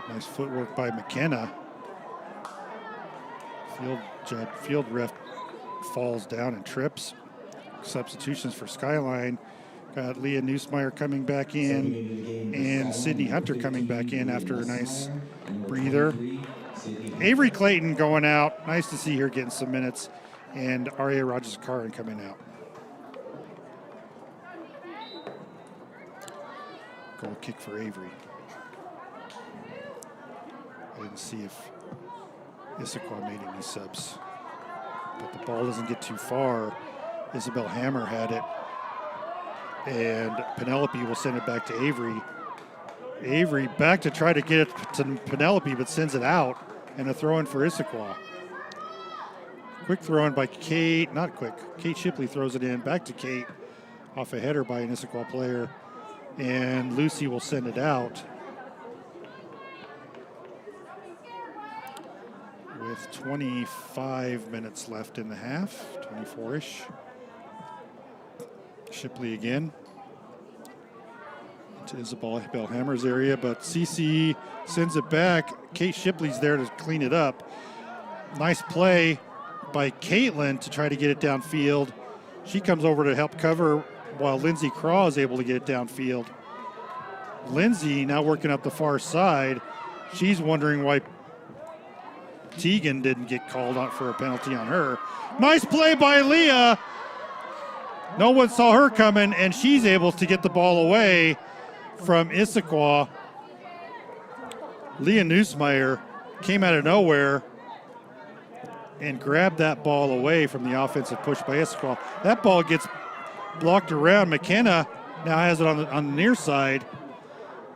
Nice footwork by McKenna. Field ref falls down and trips. Substitutions for Skyline. Got Leah Neusmeyer coming back in and Sydney Hunter coming back in after a nice breather. Avery Clayton going out. Nice to see her getting some minutes. And Aria Rajasakaran coming out. Goal kick for Avery. I didn't see if Issaquah made any subs. But the ball doesn't get too far. Isabel Hammer had it. And Penelope will send it back to Avery. Avery back to try to get it to Penelope, but sends it out. And a throw-in for Issaquah. Quick throw-in by Kate. Not quick. Kate Shipley throws it in. Back to Kate. Off a header by an Issaquah player. And Lucy will send it out. With 25 minutes left in the half, 24-ish. Shipley again to Isabel Hammer's area, but CC sends it back. Kate Shipley's there to clean it up. Nice play by Caitlin to try to get it downfield. She comes over to help cover while Lindsay Craw is able to get it downfield. Lindsay now working up the far side. She's wondering why Teagan didn't get called out for a penalty on her. Nice play by Leah. No one saw her coming, and she's able to get the ball away from Issaquah. Leah Neusmeyer came out of nowhere and grabbed that ball away from the offensive push by Issaquah. That ball gets blocked around. McKenna now has it on the near side.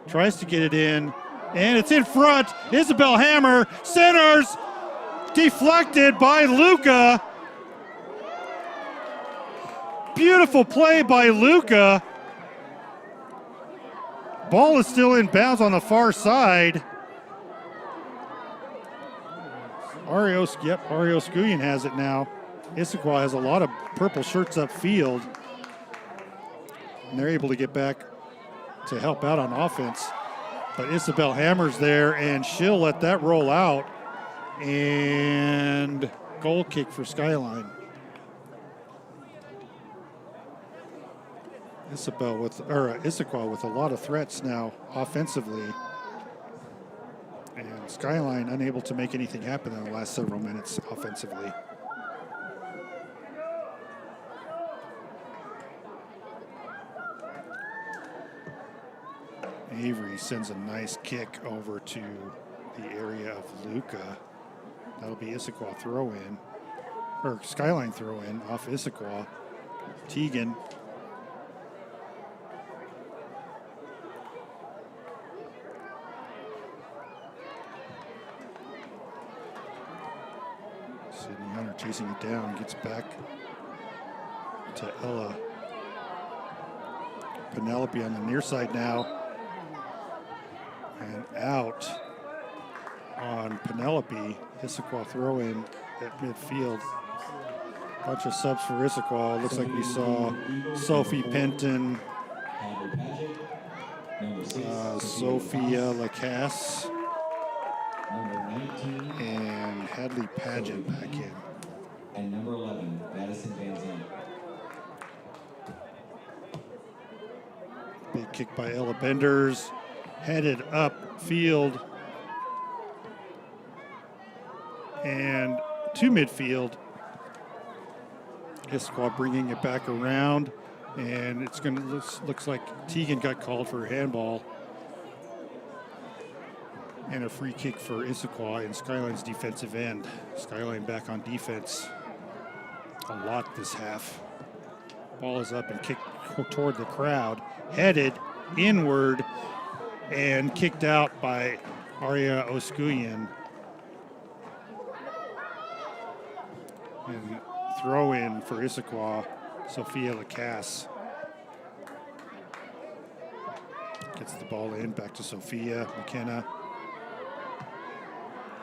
Tries to get it in, and it's in front. Isabel Hammer centers. Deflected by Luca. Beautiful play by Luca. Ball is still in bounds on the far side. Aria Oskuyan has it now. Issaquah has a lot of purple shirts upfield. And they're able to get back to help out on offense. But Isabel Hammer's there, and she'll let that roll out. And goal kick for Skyline. Issaquah with a lot of threats now offensively. And Skyline unable to make anything happen in the last several minutes offensively. Avery sends a nice kick over to the area of Luca. That'll be Issaquah throw in, or Skyline throw in off Issaquah. Teagan. Sydney Hunter chasing it down, gets back to Ella. Penelope on the near side now. And out on Penelope. Issaquah throw in at midfield. Bunch of subs for Issaquah. Looks like we saw Sophie Penton, Hadley Paget, number 6, Sophia Lacasse, number 19, and Hadley Paget back in. and number 11, Madison Van Zandt. Big kick by Ella Benders. Headed up field and to midfield. Issaquah bringing it back around, and it's going to looks like Teagan got called for a handball and a free kick for Issaquah in Skyline's defensive end. Skyline back on defense a lot this half. Ball is up and kicked toward the crowd, headed inward and kicked out by Arya Oskuyan. And throw in for Issaquah, Sophia Lacasse. Gets the ball in, back to Sophia. McKenna.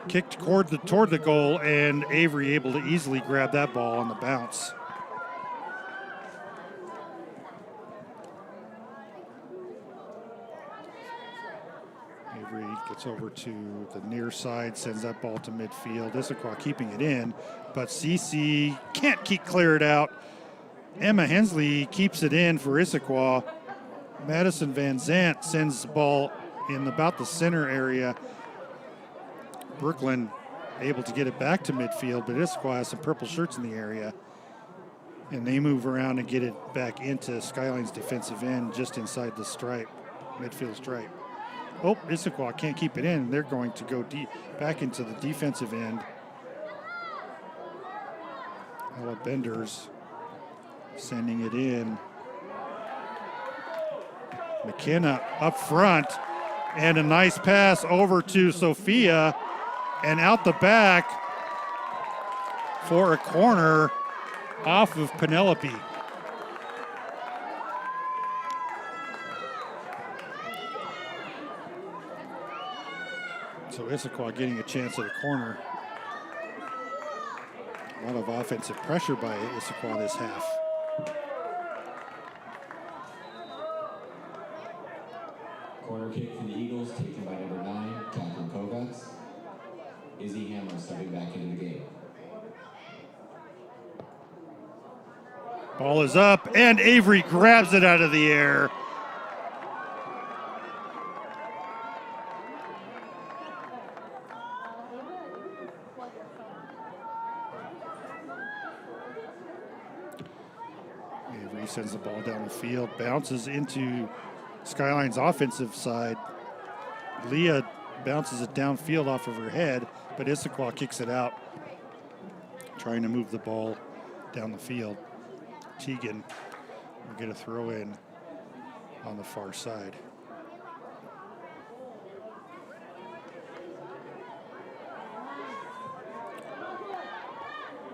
Kicked toward the goal, and Avery able to easily grab that ball on the bounce. Avery gets over to the near side, sends that ball to midfield. Issaquah keeping it in, but Cece can't clear it out. Emma Hensley keeps it in for Issaquah. Madison Van Zandt sends the ball in about the center area. Brooklyn able to get it back to midfield, but Issaquah has some purple shirts in the area. And they move around and get it back into Skyline's defensive end just inside the stripe, midfield stripe. Oh, Issaquah can't keep it in. They're going to go deep back into the defensive end. Ella Benders sending it in. McKenna up front, and a nice pass over to Sophia, and out the back for a corner off of Penelope. So Issaquah getting a chance at a corner. A lot of offensive pressure by Issaquah this half. Corner kick for the Eagles, taken by number 9, Catherine Kovacs. Izzy Hammer stepping back into the game. Ball is up, and Avery grabs it out of the air. Avery sends the ball down the field, bounces into Skyline's offensive side. Leah bounces it downfield off of her head, but Issaquah kicks it out, trying to move the ball down the field. Teagan will get a throw in on the far side.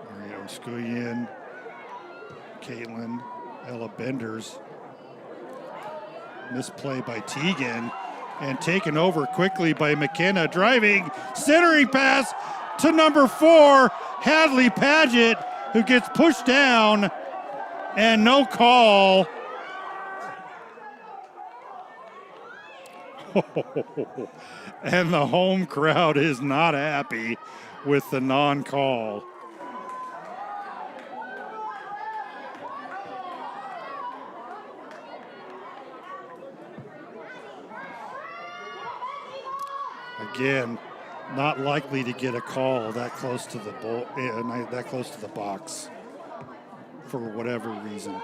Mario Scuyen, Caitlin, Ella Benders. Misplay by Teagan, and taken over quickly by McKenna. Driving, centering pass to number 4, Hadley Paget, who gets pushed down, and no call. And the home crowd is not happy with the non-call. Again, not likely to get a call that close to the that close to the box for whatever reason.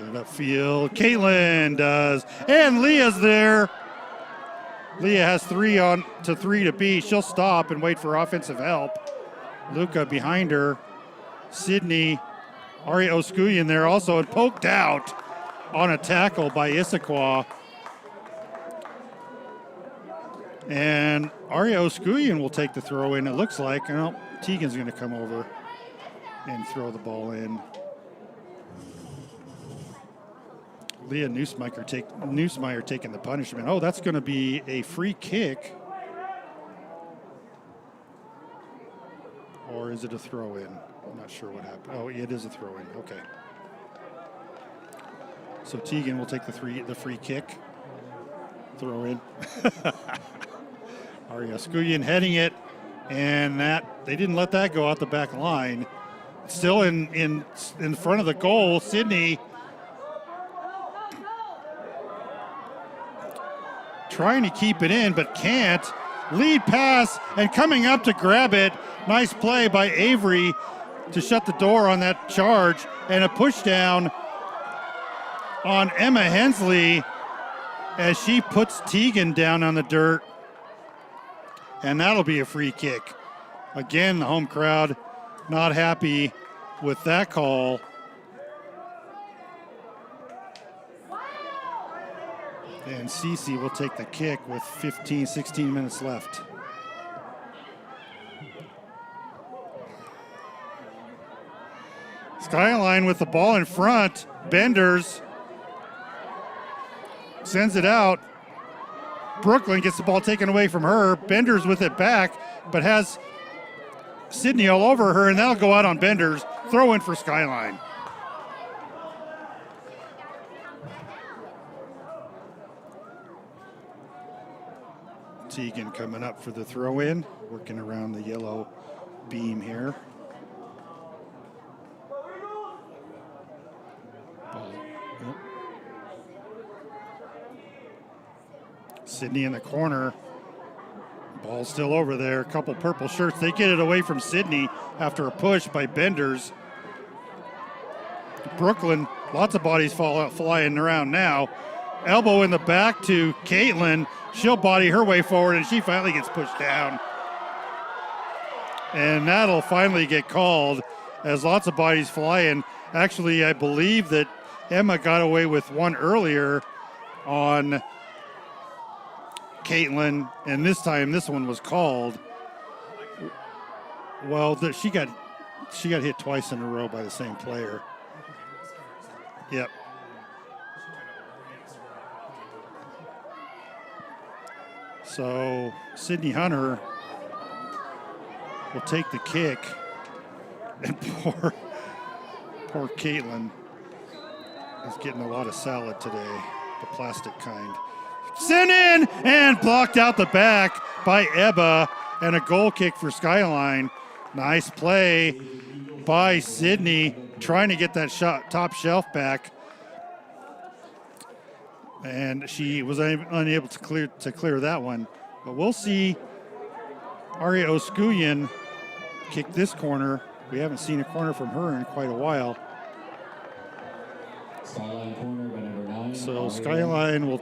Get it upfield. Caitlin does. And Leah's there. Leah has 3 to beat. She'll stop and wait for offensive help. Luca behind her. Sydney. Aria Oskuyan there also, and poked out on a tackle by Issaquah. And Aria Oskuyan will take the throw in, it looks like. Well, Tegan's going to come over and throw the ball in. Leah Nussmeyer taking the punishment. Oh, that's going to be a free kick. Or is it a throw in? I'm not sure what happened. Oh, it is a throw in. Okay. So Tegan will take the free kick. Throw in. Aria Oskuyan heading it, and that they didn't let that go out the back line. Still in front of the goal, Sydney trying to keep it in, but can't. Lead pass, and coming up to grab it. Nice play by Avery to shut the door on that charge, and a push down on Emma Hensley as she puts Tegan down on the dirt. And that'll be a free kick. Again, the home crowd not happy with that call. And Cece will take the kick with 16 minutes left. Skyline with the ball in front. Benders sends it out. Brooklyn gets the ball taken away from her. Benders with it back, but has Sydney all over her, and that'll go out on Benders. Throw in for Skyline. Tegan coming up for the throw in, working around the yellow beam here. Sydney in the corner. Ball still over there. A couple purple shirts. They get it away from Sydney after a push by Benders. Brooklyn, lots of bodies flying around now. Elbow in the back to Caitlin. She'll body her way forward, and she finally gets pushed down. And that'll finally get called as lots of bodies flying. Actually, I believe that Emma got away with one earlier on Caitlin, and this time this one was called. Well, she got hit twice in a row by the same player. Yep. So Sydney Hunter will take the kick, and poor Caitlin is getting a lot of salad today, the plastic kind. Sent in and blocked out the back by Ebba, and a goal kick for Skyline. Nice play by Sydney, trying to get that shot top shelf back, and she was unable to clear that one. But we'll see Aria Oskuyan kick this corner. We haven't seen a corner from her in quite a while. Skyline corner by number 9. So Skyline will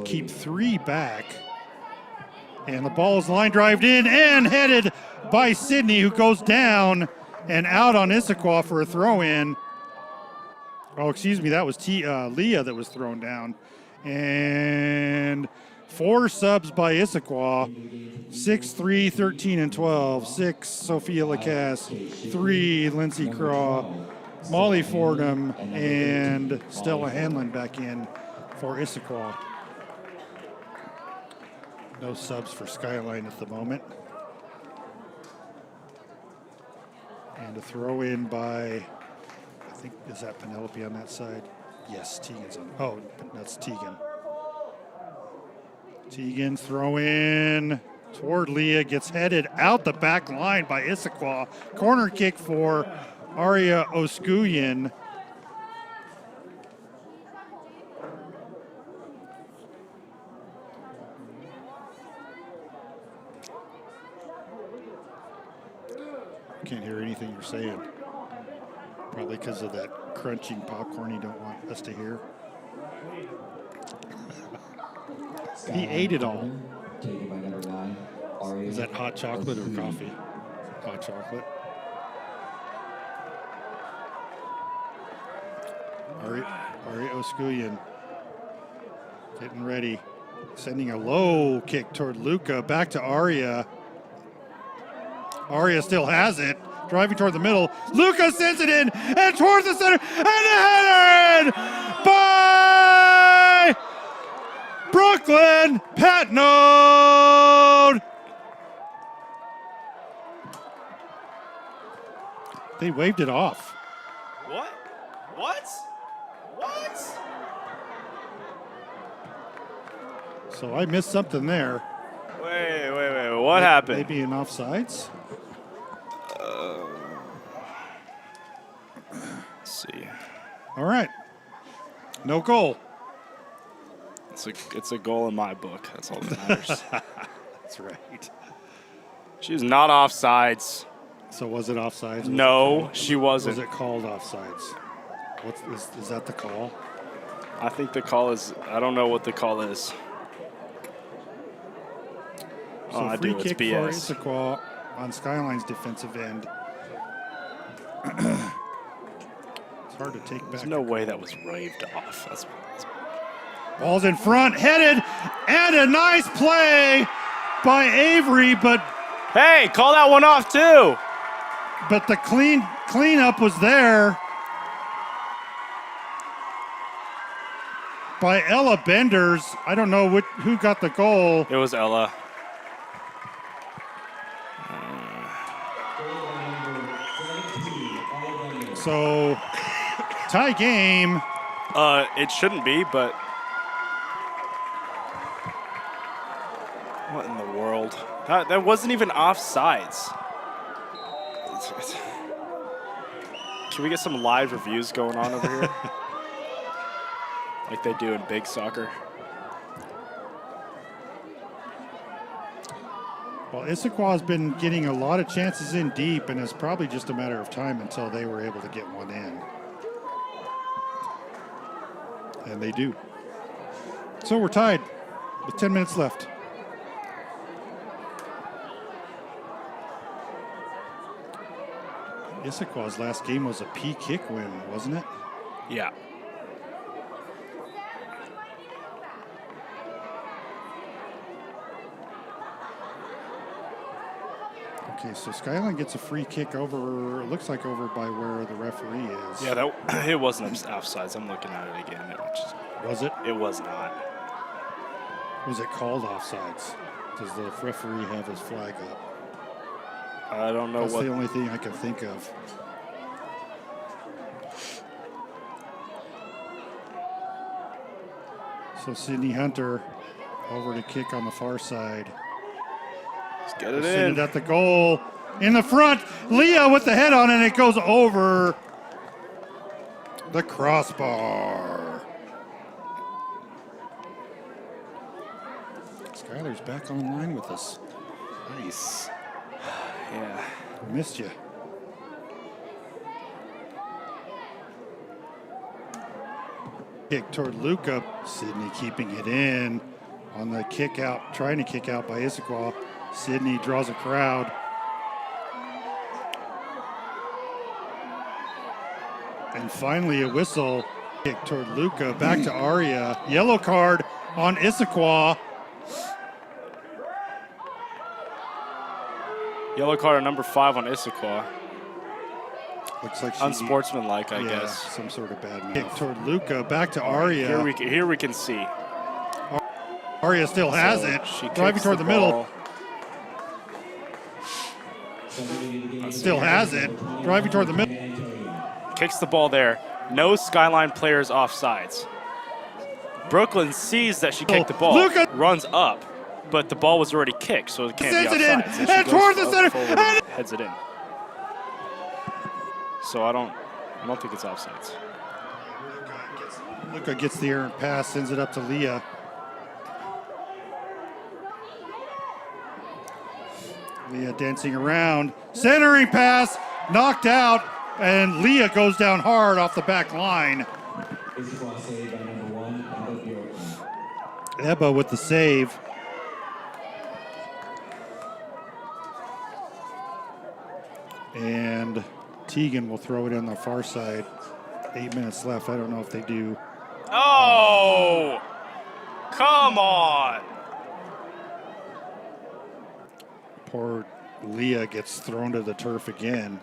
keep 3 back. And the ball is line drived in and headed by Sydney, who goes down and out on Issaquah for a throw in. Oh, excuse me, that was Leah that was thrown down. And 4 subs by Issaquah. 6, 3, 13, and 12. 6, Sophia Lacasse. 3, Lindsay Craw. Molly Fordham and Stella Hanlon back in for Issaquah. No subs for Skyline at the moment. And a throw in by, I think, is that Penelope on that side? Yes, Tegan's on. Oh, that's Tegan. Tegan throw in toward Leah, gets headed out the back line by Issaquah. Corner kick for Aria Oskuyan. Can't hear anything you're saying. Probably because of that crunching popcorn you don't want us to hear. He ate it all. Taken by number 9, Aria. Is that hot chocolate or coffee? Hot chocolate. Ari Oskuyan getting ready. Sending a low kick toward Luca. Back to Aria. Aria still has it. Driving toward the middle. Luca sends it in and towards the center. And the header in by Brooklyn Patnode. They waved it off. What? What? What? So I missed something there. Wait. What happened? Maybe in offsides? Let's see. All right. No goal. It's a goal in my book. That's all that matters. That's right. She was not offsides. So was it offsides? No, she wasn't. Was it called offsides? Is that the call? I think the call is. I don't know what the call is. So I free do. kick It's for BS. Issaquah on Skyline's defensive end. It's hard to take back. There's no way that was waved off. That's Ball's in front, headed, and a nice play by Avery, but hey, call that one off too. the cleanup was there by Ella Benders. I don't know who got the goal. It was Ella. So tie game. It shouldn't be, but what in the world? That wasn't even offsides. Can we get some live reviews going on over here? Like they do in big soccer. Well, Issaquah has been getting a lot of chances in deep, and it's probably just a matter of time until they were able to get one in. And they do. So we're tied with 10 minutes left. Issaquah's last game was a P kick win, wasn't it? Yeah. Okay, so Skyline gets a free kick over, it looks like over by where the referee is. Yeah, it wasn't offsides. I'm looking at it again. Was it? It was not. Was it called offsides? Does the referee have his flag up? I don't know That's what. the only thing I can think of. So Sydney Hunter over to kick on the far side. Let's get it Send in. it at the goal. In the front, Leah with the head on it, and it goes over the crossbar. Skylar's back online with us. Nice. Yeah. Missed you. Kick toward Luca. Sydney keeping it in on the kick out, trying to kick out by Issaquah. Sydney draws a crowd. And finally a whistle. Kick toward Luca. Back to Aria. Yellow card on Issaquah. Yellow card number 5 on Issaquah. Looks like she Unsportsmanlike, I guess. some sort of bad mouth. Kick toward Luca. Back to Aria. Here we can see. Aria still has So it. she Driving kicks toward the middle. ball. Still has it. Driving toward the middle. Kicks the ball there. No Skyline players offsides. Brooklyn sees that she kicked the ball, Luca- runs up, but the ball was already kicked, so it can't Sends be it in, offsides. So she and goes towards the up center, forward and- and heads it in. So I don't think it's offsides. Luca gets the errant pass, sends it up to Leah. Leah dancing around. Centering pass, knocked out And Leah goes down hard off the back line. Issaquah saved by number 1, Ebba Bjorklund. Ebba with the save. And Teagan will throw it on the far side. 8 minutes left. I don't know if they do. Oh! Come on! Poor Leah gets thrown to the turf again.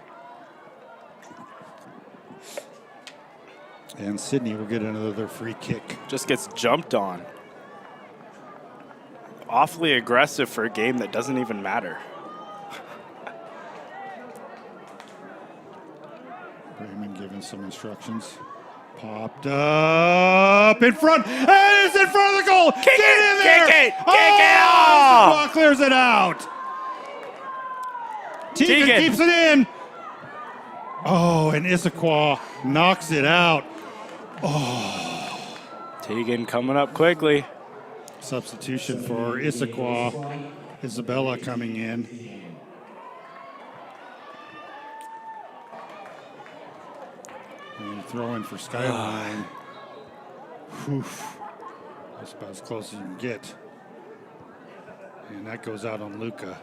And Sydney will get another free kick. Just gets jumped on. Awfully aggressive for a game that doesn't even matter. Raymond giving some instructions. Popped up in front. And it's in front of the goal. Kick Get it, in there. kick it, kick it. Oh! Issaquah clears it out. Teagan Teagan. keeps it in. Oh, and Issaquah knocks it out. Teagan coming up quickly. Substitution for Issaquah. Isabella coming in. And throwing for Skyline. Oof. That's about as close as you can get. And that goes out on Luca.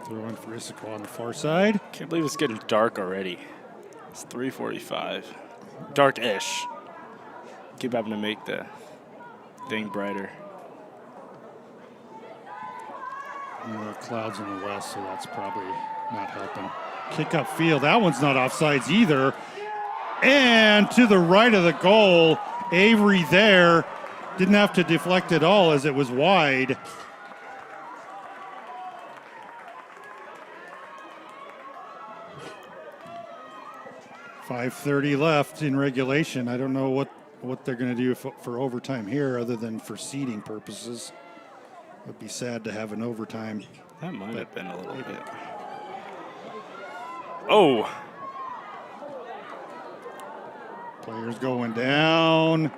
Throwing for Issaquah on the far side. Can't believe it's getting dark already. It's 3:45. Dark-ish. Keep having to make the thing brighter. Clouds in the west, so that's probably not helping. Kick up field. That one's not offsides either. And to the right of the goal, Avery there didn't have to deflect at all as it was wide. .5:30 left in regulation. I don't know what they're going to do for overtime here other than for seeding purposes. It would be sad to have an overtime. That might have been a little bit. Oh! Players going down.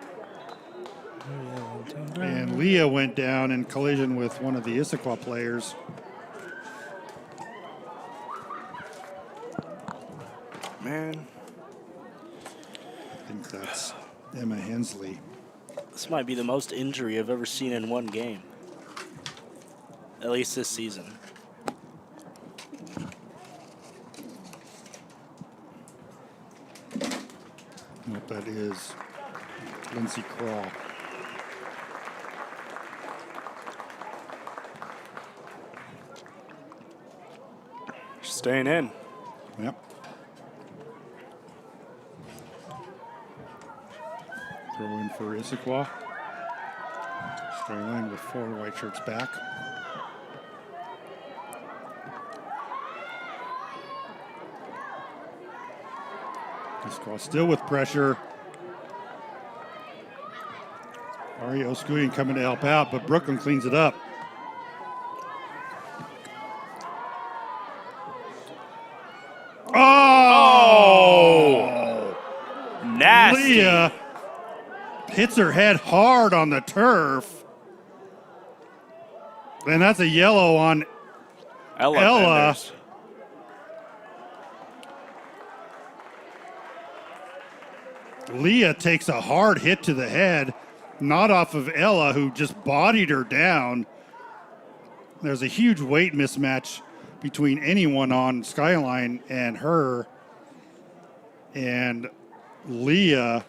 And Leah went down in collision with one of the Issaquah players. Man, I think that's Emma Hensley. This might be the most injury I've ever seen in one game. At least this season. What that is, Lindsay Crawl. staying in. Yep. Throw in for Issaquah. Skyline with 4 white shirts back. Issaquah still with pressure. Ari Oskuian coming to help out, but Brooklyn cleans it up. Oh! Nasty. Leah hits her head hard on the turf. And that's a yellow on Ella. Benders. Leah takes a hard hit to the head, not off of Ella, who just bodied her down. There's a huge weight mismatch between anyone on Skyline and her. And Leah.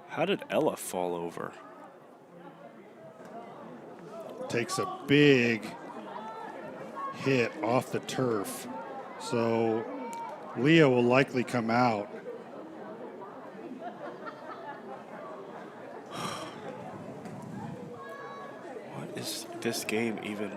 How did Ella fall over? Takes a big hit off the turf. So Leah will likely come out. What is this game even?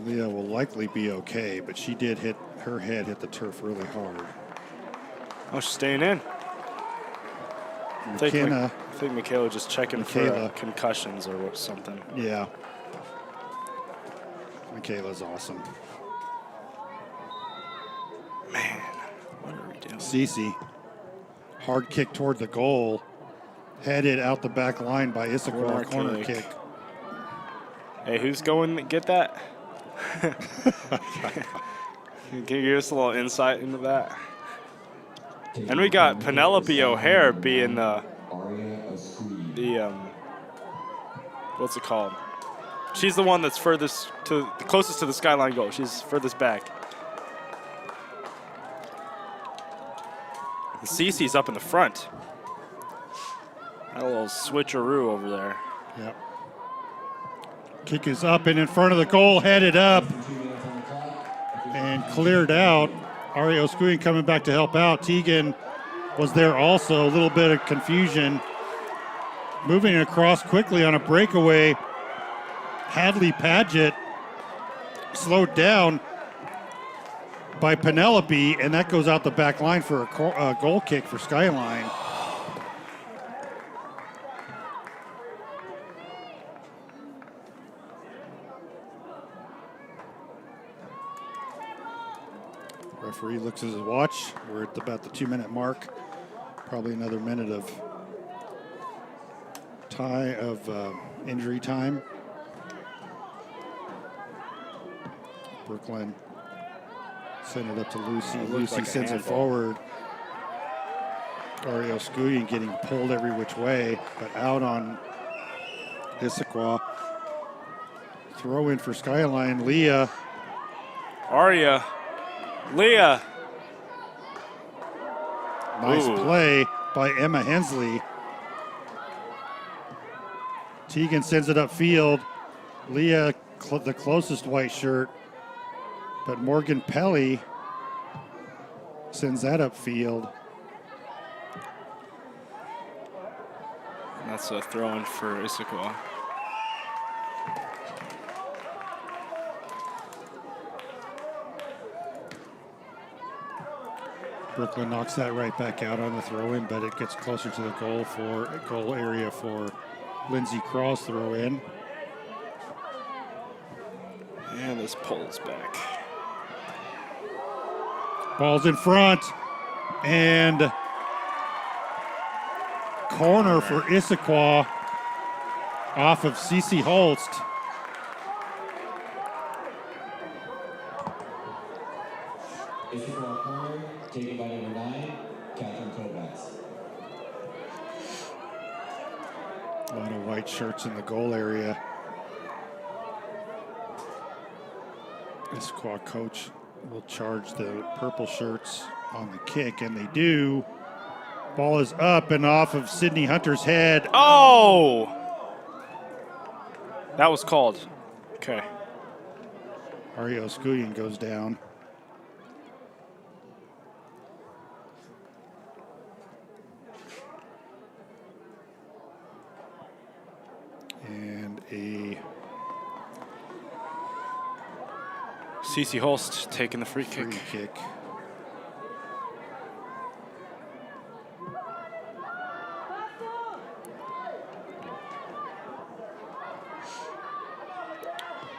Leah will likely be okay, but she did hit, her head hit the turf really hard. Oh, she's staying in. McKenna, I think Michaela just checking for Michaela. concussions or what, something. yeah. Michaela's awesome. Man, what are we doing? Cece, hard kick toward the goal. headed out the back line by Issaquah. Corner kick. Hey, who's going to get that? Can you give us a little insight into that? And we got Penelope O'Hare being the what's it called? She's the one that's furthest to the closest to the Skyline goal. She's furthest back. And Cece's up in the front. Got a little switcheroo over there. Yep. Kick is up and in front of the goal, headed up and cleared out. Ari Oskuian coming back to help out. Tegan was there also. A little bit of confusion. Moving across quickly on a breakaway. Hadley Paget slowed down by Penelope, and that goes out the back line for a goal kick for Skyline. Referee looks at his watch. We're at about the 2-minute mark. Probably another minute of injury time. Brooklyn send it up to Lucy. Lucy like sends it forward. Ari Oskuian getting pulled every which way, but out on Issaquah. Throw in for Skyline. Leah. Aria. Leah. Nice play by Emma Hensley. Tegan sends it upfield. Leah, the closest white shirt. But Morgan Pelly sends that upfield. And that's a throw-in for Issaquah. Brooklyn knocks that right back out on the throw-in, but it gets closer to the goal area for Lindsay Craw's throw-in. And this pulls back. Ball's in front, and corner for Issaquah off of Cece Holst. Issaquah corner, taken by number 9, Catherine Kovacs. A lot of white shirts in the goal area. Issaquah coach will charge the purple shirts on the kick, and they do. Ball is up and off of Sydney Hunter's head. Oh! That was called. Okay. Ari Oskuian goes down. And a Cece Holst taking the free kick.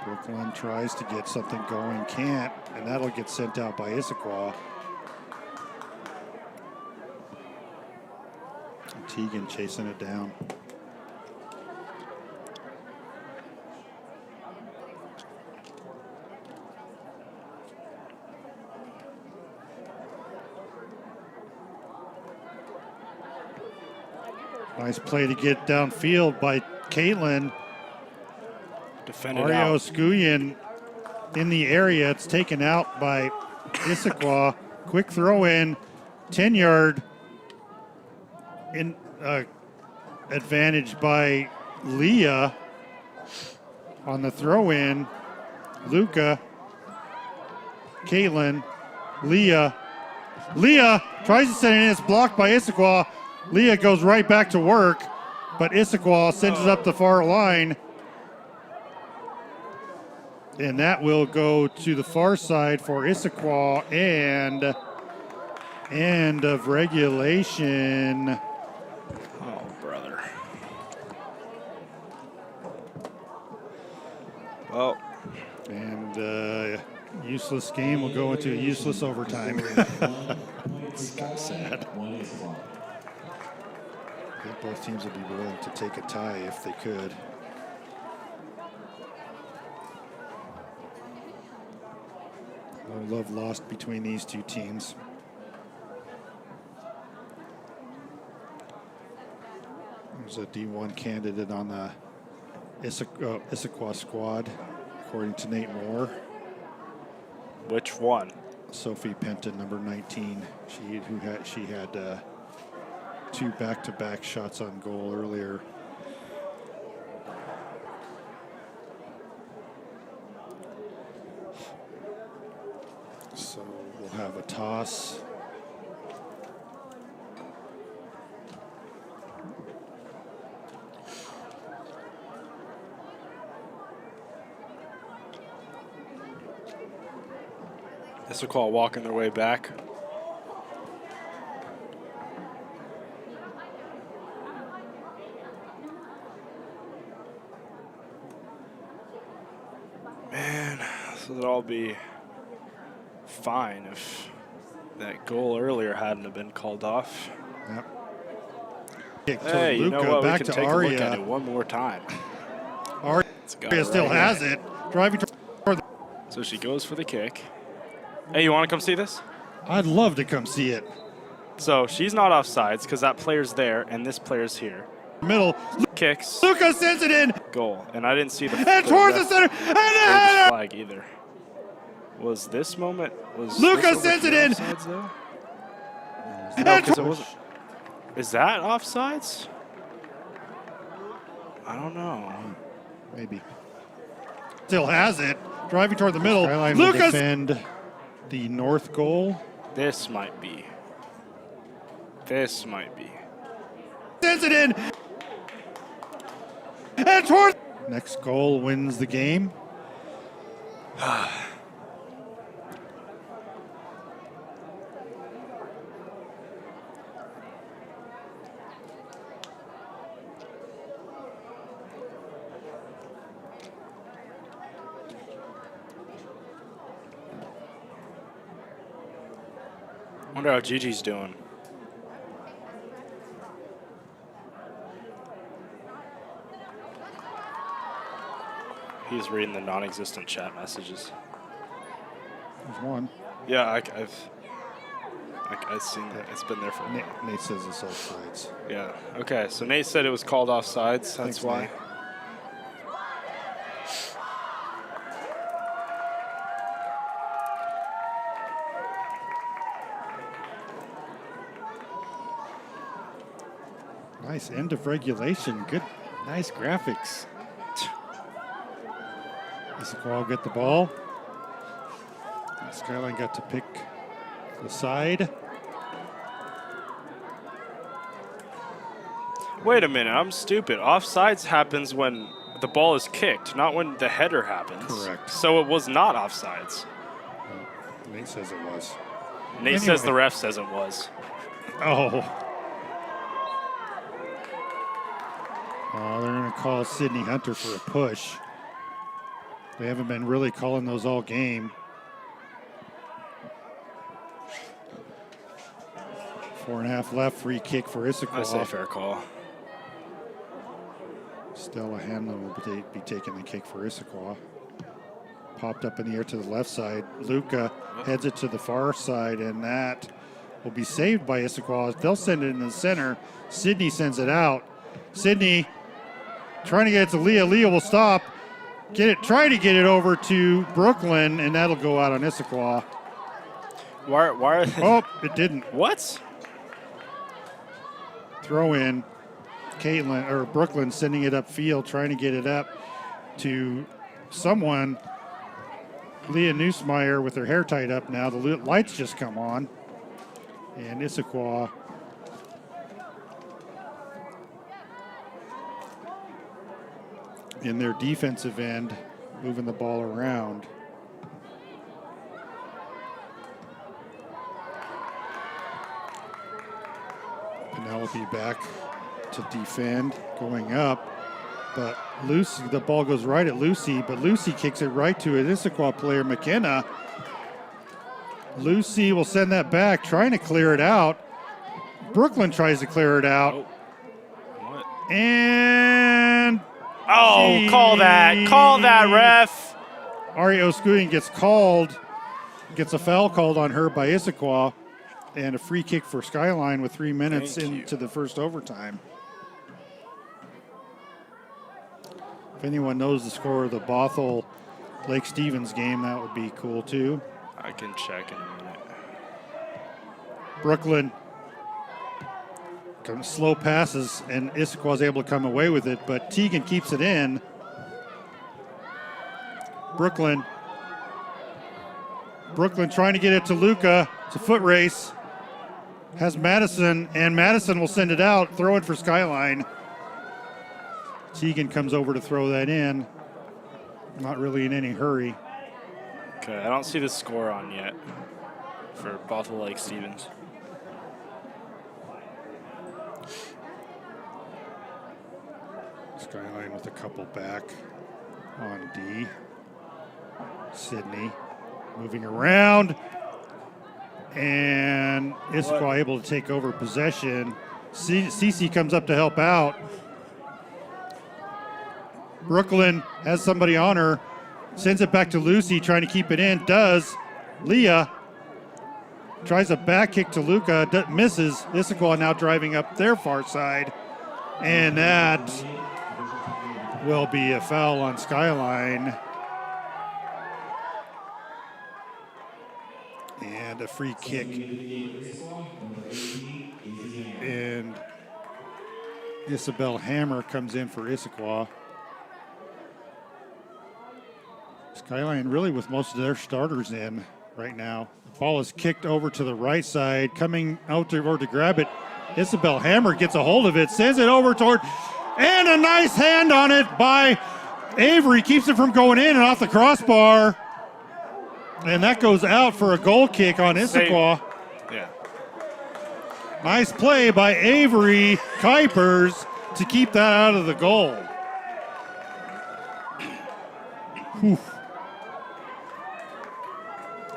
Brooklyn tries to get something going, can't, and that'll get sent out by Issaquah. Tegan chasing it down. Nice play to get downfield by Caitlin. Defended Ari out. Oskuian in the area. It's taken out by Issaquah. Quick throw in, 10-yard in advantage by Leah on the throw in. Luca, Caitlin, Leah tries to send it in. It's blocked by Issaquah. Leah goes right back to work, but Issaquah sends it up the far line. And that will go to the far side for Issaquah, and end of regulation. Oh, brother. Well. And useless game will go into a useless overtime. It's kind of sad. think both teams would be willing to take a tie if they could. No love lost between these two teams. There's a D1 candidate on the Issaquah squad, according to Nate Moore. Which one? Sophie Penton, number 19. She had 2 back-to-back shots on goal earlier. So we'll have a toss. Issaquah walking their way back. Man, this would all be fine if that goal earlier hadn't have been called off. Yep. Kick to Hey, you know Luka, what? We back can to take a look at Aria. it one more time. Aria still has it. Driving toward the... So she goes for the kick. Hey, you want to come see this? I'd love to come see it. So she's not offsides because that player's there and this player's here. Middle. Kicks. Luka sends it in. Goal. And I didn't see the And towards the ref center. And a header. flag either. Was this moment? Was Luka this over sends it here in. offsides, though? And No, 'cause it wasn't. Is that offsides? I don't know. maybe. Still has it. Driving toward the middle. Skyline will Lucas defend the north goal. This might be. This might be. sends it in. And toward... Next goal wins the game. Wonder how Gigi's doing. He's reading the non-existent chat messages. There's one. Yeah, I've seen that. It's been there for a while. Nate says it's offsides. Yeah. Okay. So Nate said it was called offsides. That's Thanks, why. Nate. Nice end of regulation. Good, nice graphics. Issaquah will get the ball. Skyline got to pick the side. Wait a minute. I'm stupid. Offsides happens when the ball is kicked, not when the header happens. Correct. So it was not offsides. Nate says it was. Nate says the ref says it was. Oh. Oh, they're going to call Sydney Hunter for a push. They haven't been really calling those all game. 4.5 left, free kick for Issaquah. I say fair call. Stella Hanlon will be taking the kick for Issaquah. Popped up in the air to the left side. Luka heads it to the far side, and that will be saved by Issaquah. They'll send it in the center. Sydney sends it out. Sydney trying to get it to Leah. Leah will stop. Try to get it over to Brooklyn, and that'll go out on Issaquah. Why are they? Oh, it didn't. What? Throw in. Brooklyn sending it upfield, trying to get it up to someone. Leah Neusmeyer with her hair tied up now. The lights just come on. And Issaquah in their defensive end, moving the ball around. Penelope back to defend, going up. But Lucy, the ball goes right at Lucy, but Lucy kicks it right to an Issaquah player, McKenna. Lucy will send that back, trying to clear it out. Brooklyn tries to clear it out. And Oh, call that, ref. Aria Oskuyan gets a foul called on her by Issaquah, and a free kick for Skyline with 3 minutes Thank you. into the first overtime. If anyone knows the score of the Bothell Lake Stevens game, that would be cool too. I can check in a minute. Brooklyn slow passes, and Issaquah is able to come away with it, but Teagan keeps it in. Brooklyn trying to get it to Luca. It's a foot race. Has Madison, and Madison will send it out, throw it for Skyline. Teagan comes over to throw that in. Not really in any hurry. Okay, I don't see the score on yet for Bothell Lake Stevens. Skyline with a couple back on D. Sydney moving around. And Issaquah able to take over possession. Cece comes up to help out. Brooklyn has somebody on her. Sends it back to Lucy, trying to keep it in. Does. Leah tries a back kick to Luca. Misses. Issaquah now driving up their far side. And that will be a foul on Skyline. And a free kick. And Isabel Hammer comes in for Issaquah. Skyline really with most of their starters in right now. The ball is kicked over to the right side, coming out to grab it. Isabel Hammer gets a hold of it, sends it over toward, and a nice hand on it by Avery. Keeps it from going in and off the crossbar. And that goes out for a goal kick on Issaquah. Yeah. Nice play by Avery Kuipers to keep that out of the goal. Whew.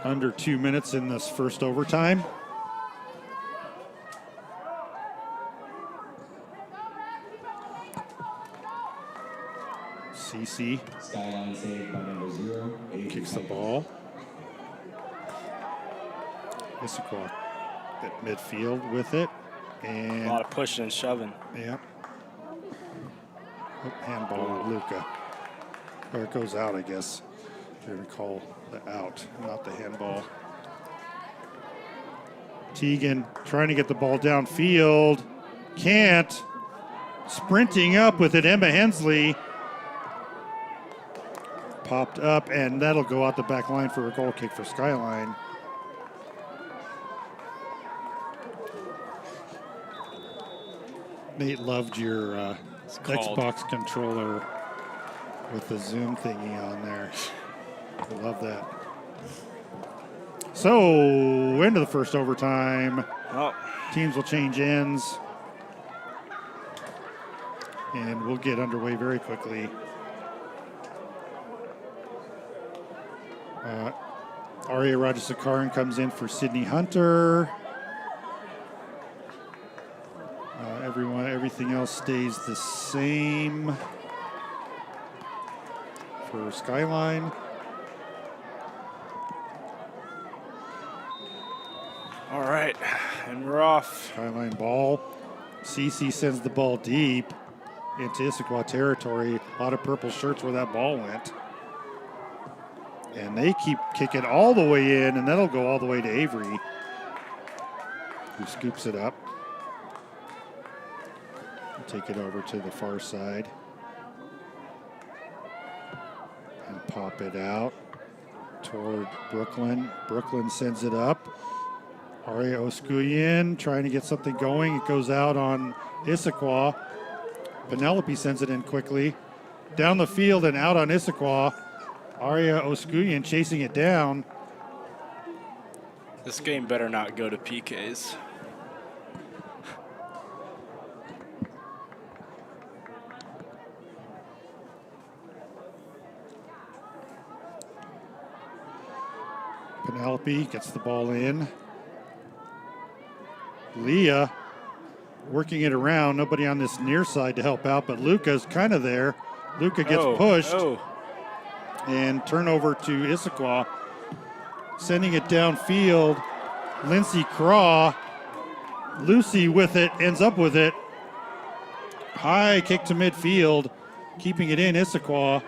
Under 2 minutes in this first overtime. CC Skyline saved by number 0. kicks the ball. Issaquah at midfield with it. A And lot of pushing and shoving. yeah. Oh, handball on Luca. Or it goes out, I guess. You're going to call the out, not the handball. Teagan trying to get the ball downfield. Can't. Sprinting up with it, Emma Hensley. Popped up, and that'll go out the back line for a goal kick for Skyline. Nate loved your called. Xbox controller with the zoom thingy on there. I love that. So, into the first overtime. Oh, Teams will change ends. And we'll get underway very quickly. Aria Rajasekaran comes in for Sydney Hunter. Everything else stays the same for Skyline. all right, and we're off. Skyline ball. CC sends the ball deep into Issaquah territory. A lot of purple shirts where that ball went. And they keep kicking all the way in, and that'll go all the way to Avery, who scoops it up. Take it over to the far side. And pop it out toward Brooklyn. Brooklyn sends it up. Aria Oskuyan trying to get something going. It goes out on Issaquah. Penelope sends it in quickly. Down the field and out on Issaquah. Aria Oskuyan chasing it down. This game better not go to PKs. Penelope gets the ball in. Leah working it around. Nobody on this near side to help out, but Luca's kind of there. Luca gets pushed and turnover to Issaquah. Sending it downfield. Lindsey Craw. Lucy with it, ends up with it. High kick to midfield. Keeping it in, Issaquah.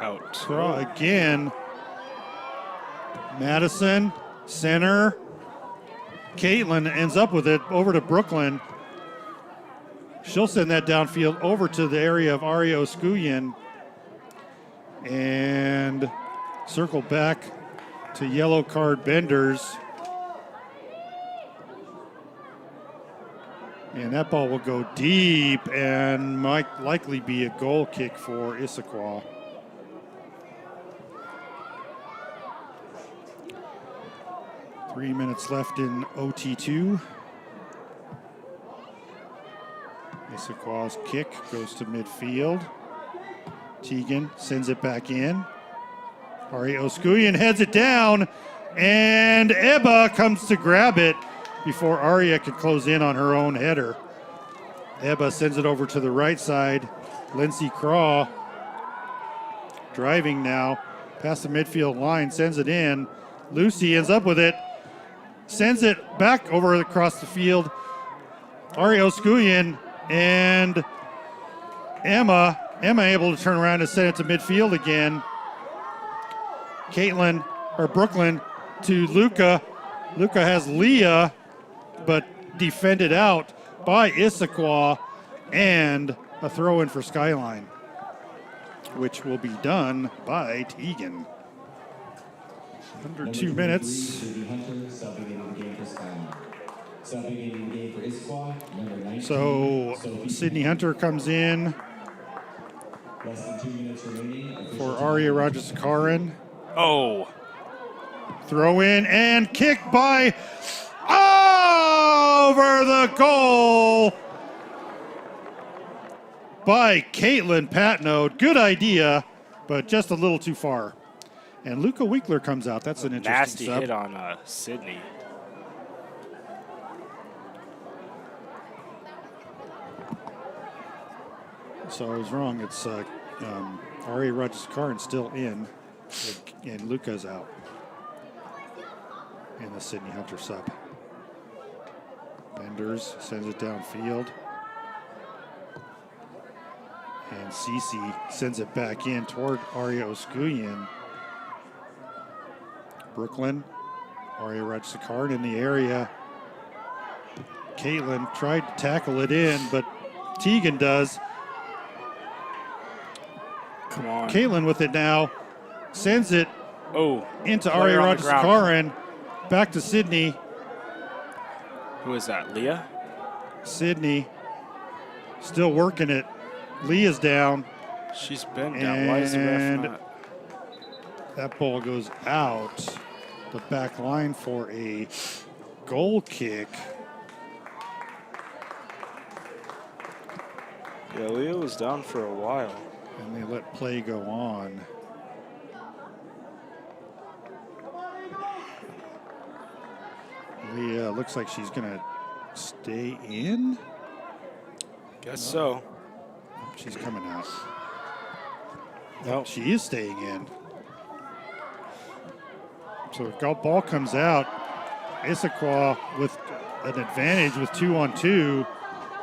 Out. Craw again. Madison, center. Caitlin ends up with it over to Brooklyn. She'll send that downfield over to the area of Ario Skuyan and circle back to yellow card Benders. And that ball will go deep and might likely be a goal kick for Issaquah. Three minutes left in OT2. Issaquah's kick goes to midfield. Teagan sends it back in. Ari Oskuyan heads it down, and Ebba comes to grab it before Aria can close in on her own header. Ebba sends it over to the right side. Lindsey Craw driving now past the midfield line, sends it in. Lucy ends up with it, sends it back over across the field. Ari Oskuyan and Emma able to turn around and send it to midfield again. Brooklyn to Luca. Luca has Leah, but defended out by Issaquah, and a throw in for Skyline, which will be done by Teagan. Under 2 minutes. So Sydney Hunter comes in for Aria Rajasakaran. Oh. Throw in and kick by over the goal by Caitlin Patnode. Good idea, but just a little too far. And Luca Winkler comes out. That's an interesting Nasty sub. hit on Sydney. So I was wrong. It's Ari Rajasakaran still in, and Luca's out. And the Sydney Hunter sub. Benders sends it downfield. And Cece sends it back in toward Aria Oskuyan. Brooklyn, Aria Rajasakaran in the area. Caitlin tried to tackle it in, but Teagan does. Come on. Caitlin with it now. Sends it into Aria Player on the ground. Rajasakaran. Back to Sydney. Who is that, Leah? Sydney still working it. Leah's down. She's been down. Why is the ref And not? that ball goes out the back line for a goal kick. Yeah, Leah was down for a while. And they let play go on. Leah looks like she's going to stay in. Guess so. She's coming out. Nope. She is staying in. So the ball comes out. Issaquah with an advantage with 2-on-2.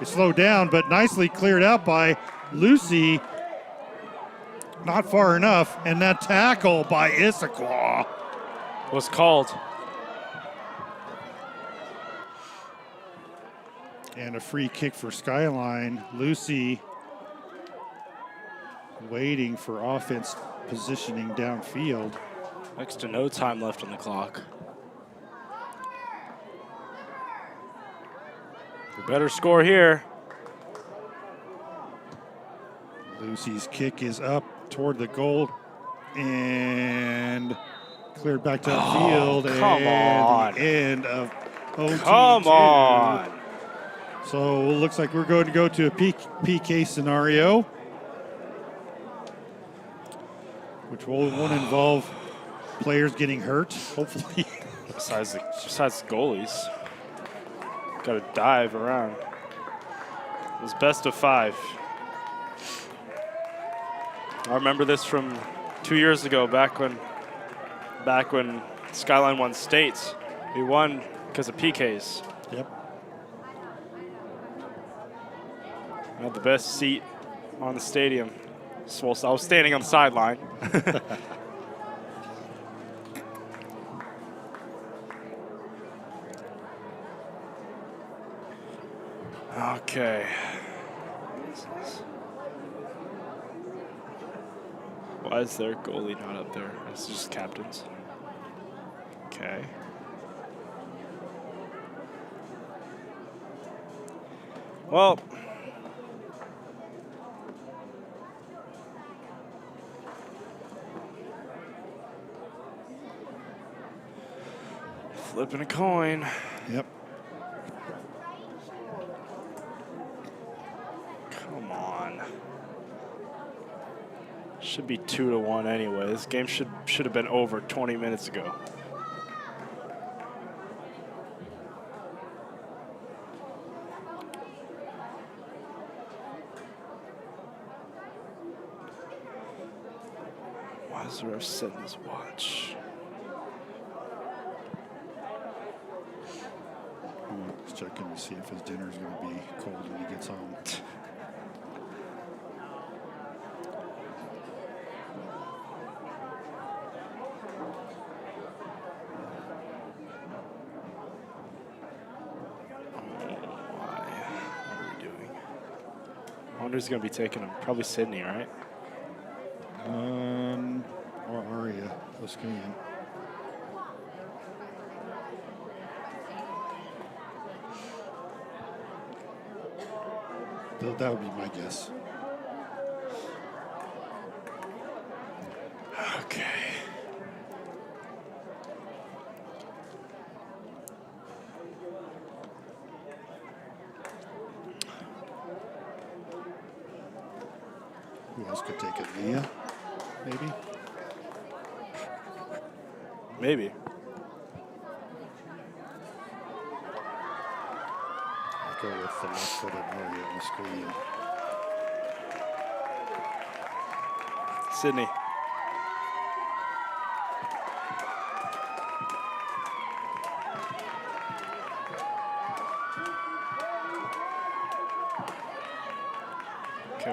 It's slowed down, but nicely cleared out by Lucy. Not far enough. And that tackle by Issaquah Was called. And a free kick for Skyline. Lucy waiting for offense positioning downfield. Next to no time left on the clock. We better score here. Lucy's kick is up toward the goal and cleared back downfield. come on. The end of OT2. Come on. So it looks like we're going to go to a PK scenario, which won't involve players getting hurt, hopefully. Besides the goalies. Got to dive around. It was best of 5. I remember this from 2 years ago, back when Skyline won states. We won because of PKs. Yep. I had the best seat on the stadium. So I was standing on the sideline. Okay. Why is their goalie not up there? It's just captains. Okay. Well, flipping a coin. Yep. Come on. Should be 2-1 anyway. This game should have been over 20 minutes ago. Why is the ref setting his watch? He's checking to see if his dinner's going to be cold when he gets home. I wonder who's going to be taking him. Probably Sydney, right? Or Aria, Wisconsin. That would be my guess. Okay. Who else could take it? Leah, maybe? Maybe. I'll go with the left-footed Aria Wisconsin. Sydney. Okay,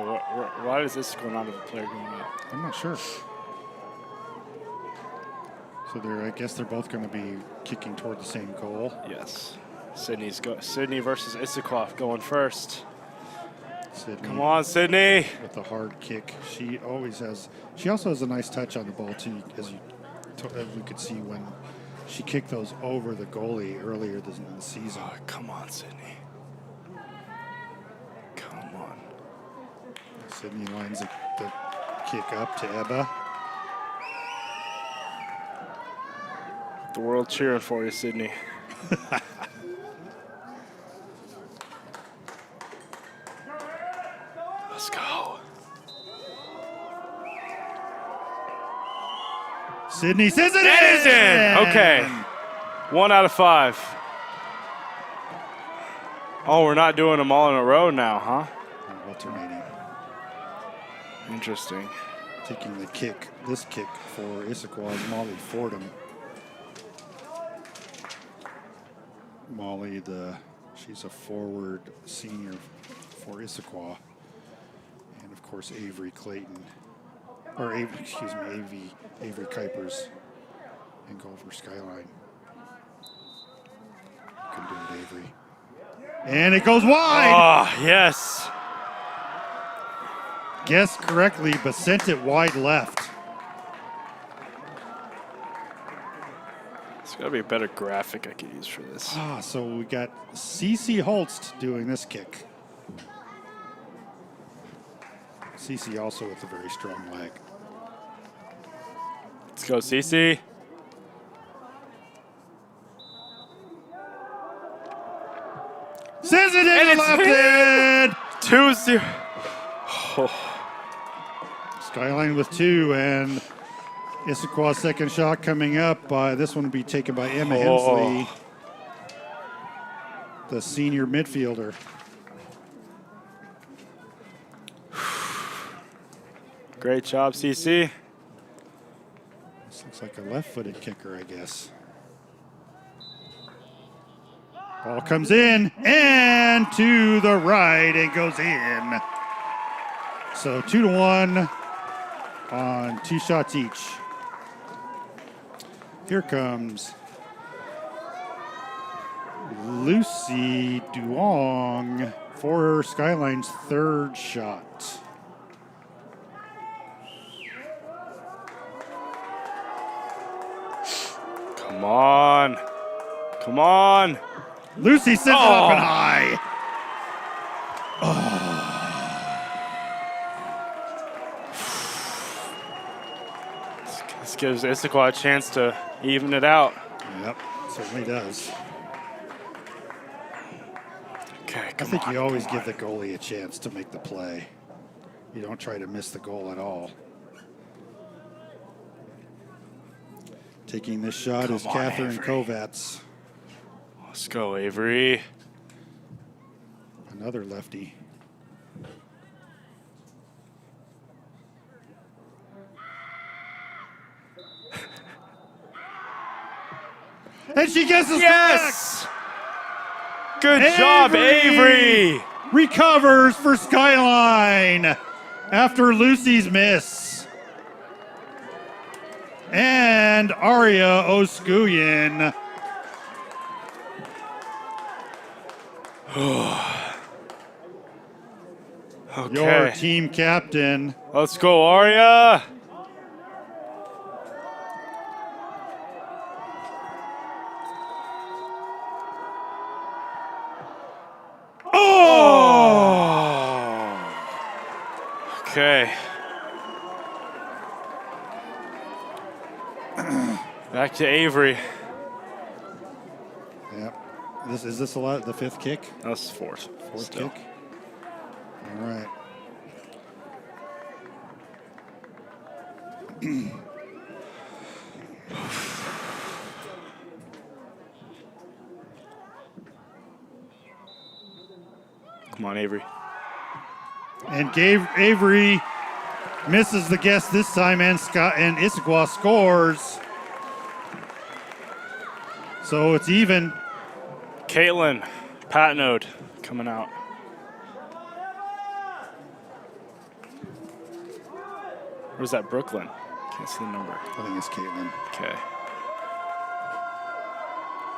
why is this going on to the player going up? I'm not sure. So I guess they're both going to be kicking toward the same goal. Yes. Sydney versus Issaquah going first. Sydney Come on, Sydney. with the hard kick. She also has a nice touch on the ball too, as we could see when she kicked those over the goalie earlier in the season. Oh, come on, Sydney. Come on. Sydney lines the kick up to Ebba. The world cheering for you, Sydney. Let's go. Sydney says it It is in. Okay. 1 out of 5. Oh, we're not doing them all in a row now, huh? Alternating. Interesting. Taking this kick for Issaquah is Molly Fordham. Molly, she's a forward senior for Issaquah. And of course, Avery Kuipers and go for Skyline. Can do it, Avery. And it goes wide! Oh, yes. Guessed correctly, but sent it wide left. There's got to be a better graphic I could use for this. So we got Cece Holst doing this kick. Cece also with a very strong leg. Let's go, CC. Says it in And the it's left hand! 2-0. Oh. Skyline with 2, and Issaquah's second shot coming up. This one will be taken by Emma Hensley. the senior midfielder. Great job, CC. This looks like a left-footed kicker, I guess. Ball comes in and to the right. It goes in. So 2-1 on 2 shots each. Here comes Lucy Duong for Skyline's 3rd shot. Come on. Come on. Lucy sends it up and high. This gives Issaquah a chance to even it out. Yep, certainly does. Okay, I come think on. you always give the goalie a chance to make the play. You don't try to miss the goal at all. Taking this shot is Come on, Catherine Avery. Kovats, Let's go, Avery. another lefty. And she gets us Yes! Good job, Avery. recovers for Skyline after Lucy's miss. And Aria Oskuyin. Your Okay. team captain. Let's go, Arya. Oh! Okay. Back to Avery. Yep. Is this a lot? The 5th kick? That's 4th. 4th Still. kick? All right. Come on, Avery. And Avery misses the guess this time, and Issaquah scores. So it's even. Caitlin Patnode coming out. Where's that, Brooklyn? Can't see the number. I think it's Caitlin. Okay.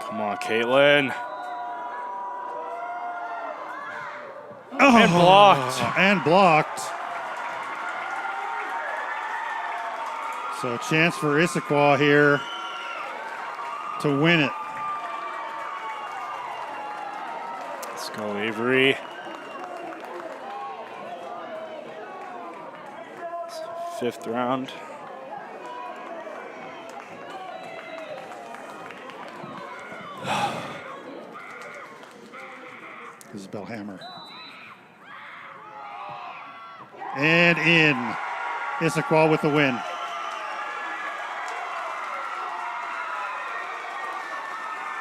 Come on, Caitlin. And blocked. And blocked. So a chance for Issaquah here to win it. Let's go, Avery. 5th round. This is Bellhammer. And in. Issaquah with the win.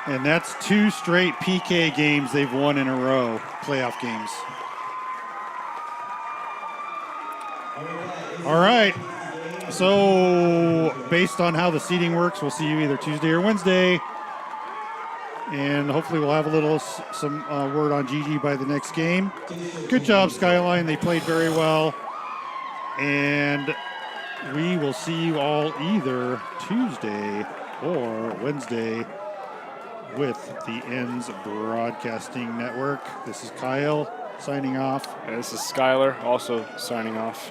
And that's 2 straight PK games they've won in a row, playoff games. All right. So, based on how the seating works, we'll see you either Tuesday or Wednesday. And hopefully we'll have a little some word on Gigi by the next game. Good job, Skyline. They played very well. And we will see you all either Tuesday or Wednesday with the Ends Broadcasting Network. This is Kyle signing off. And this is Skylar also signing off.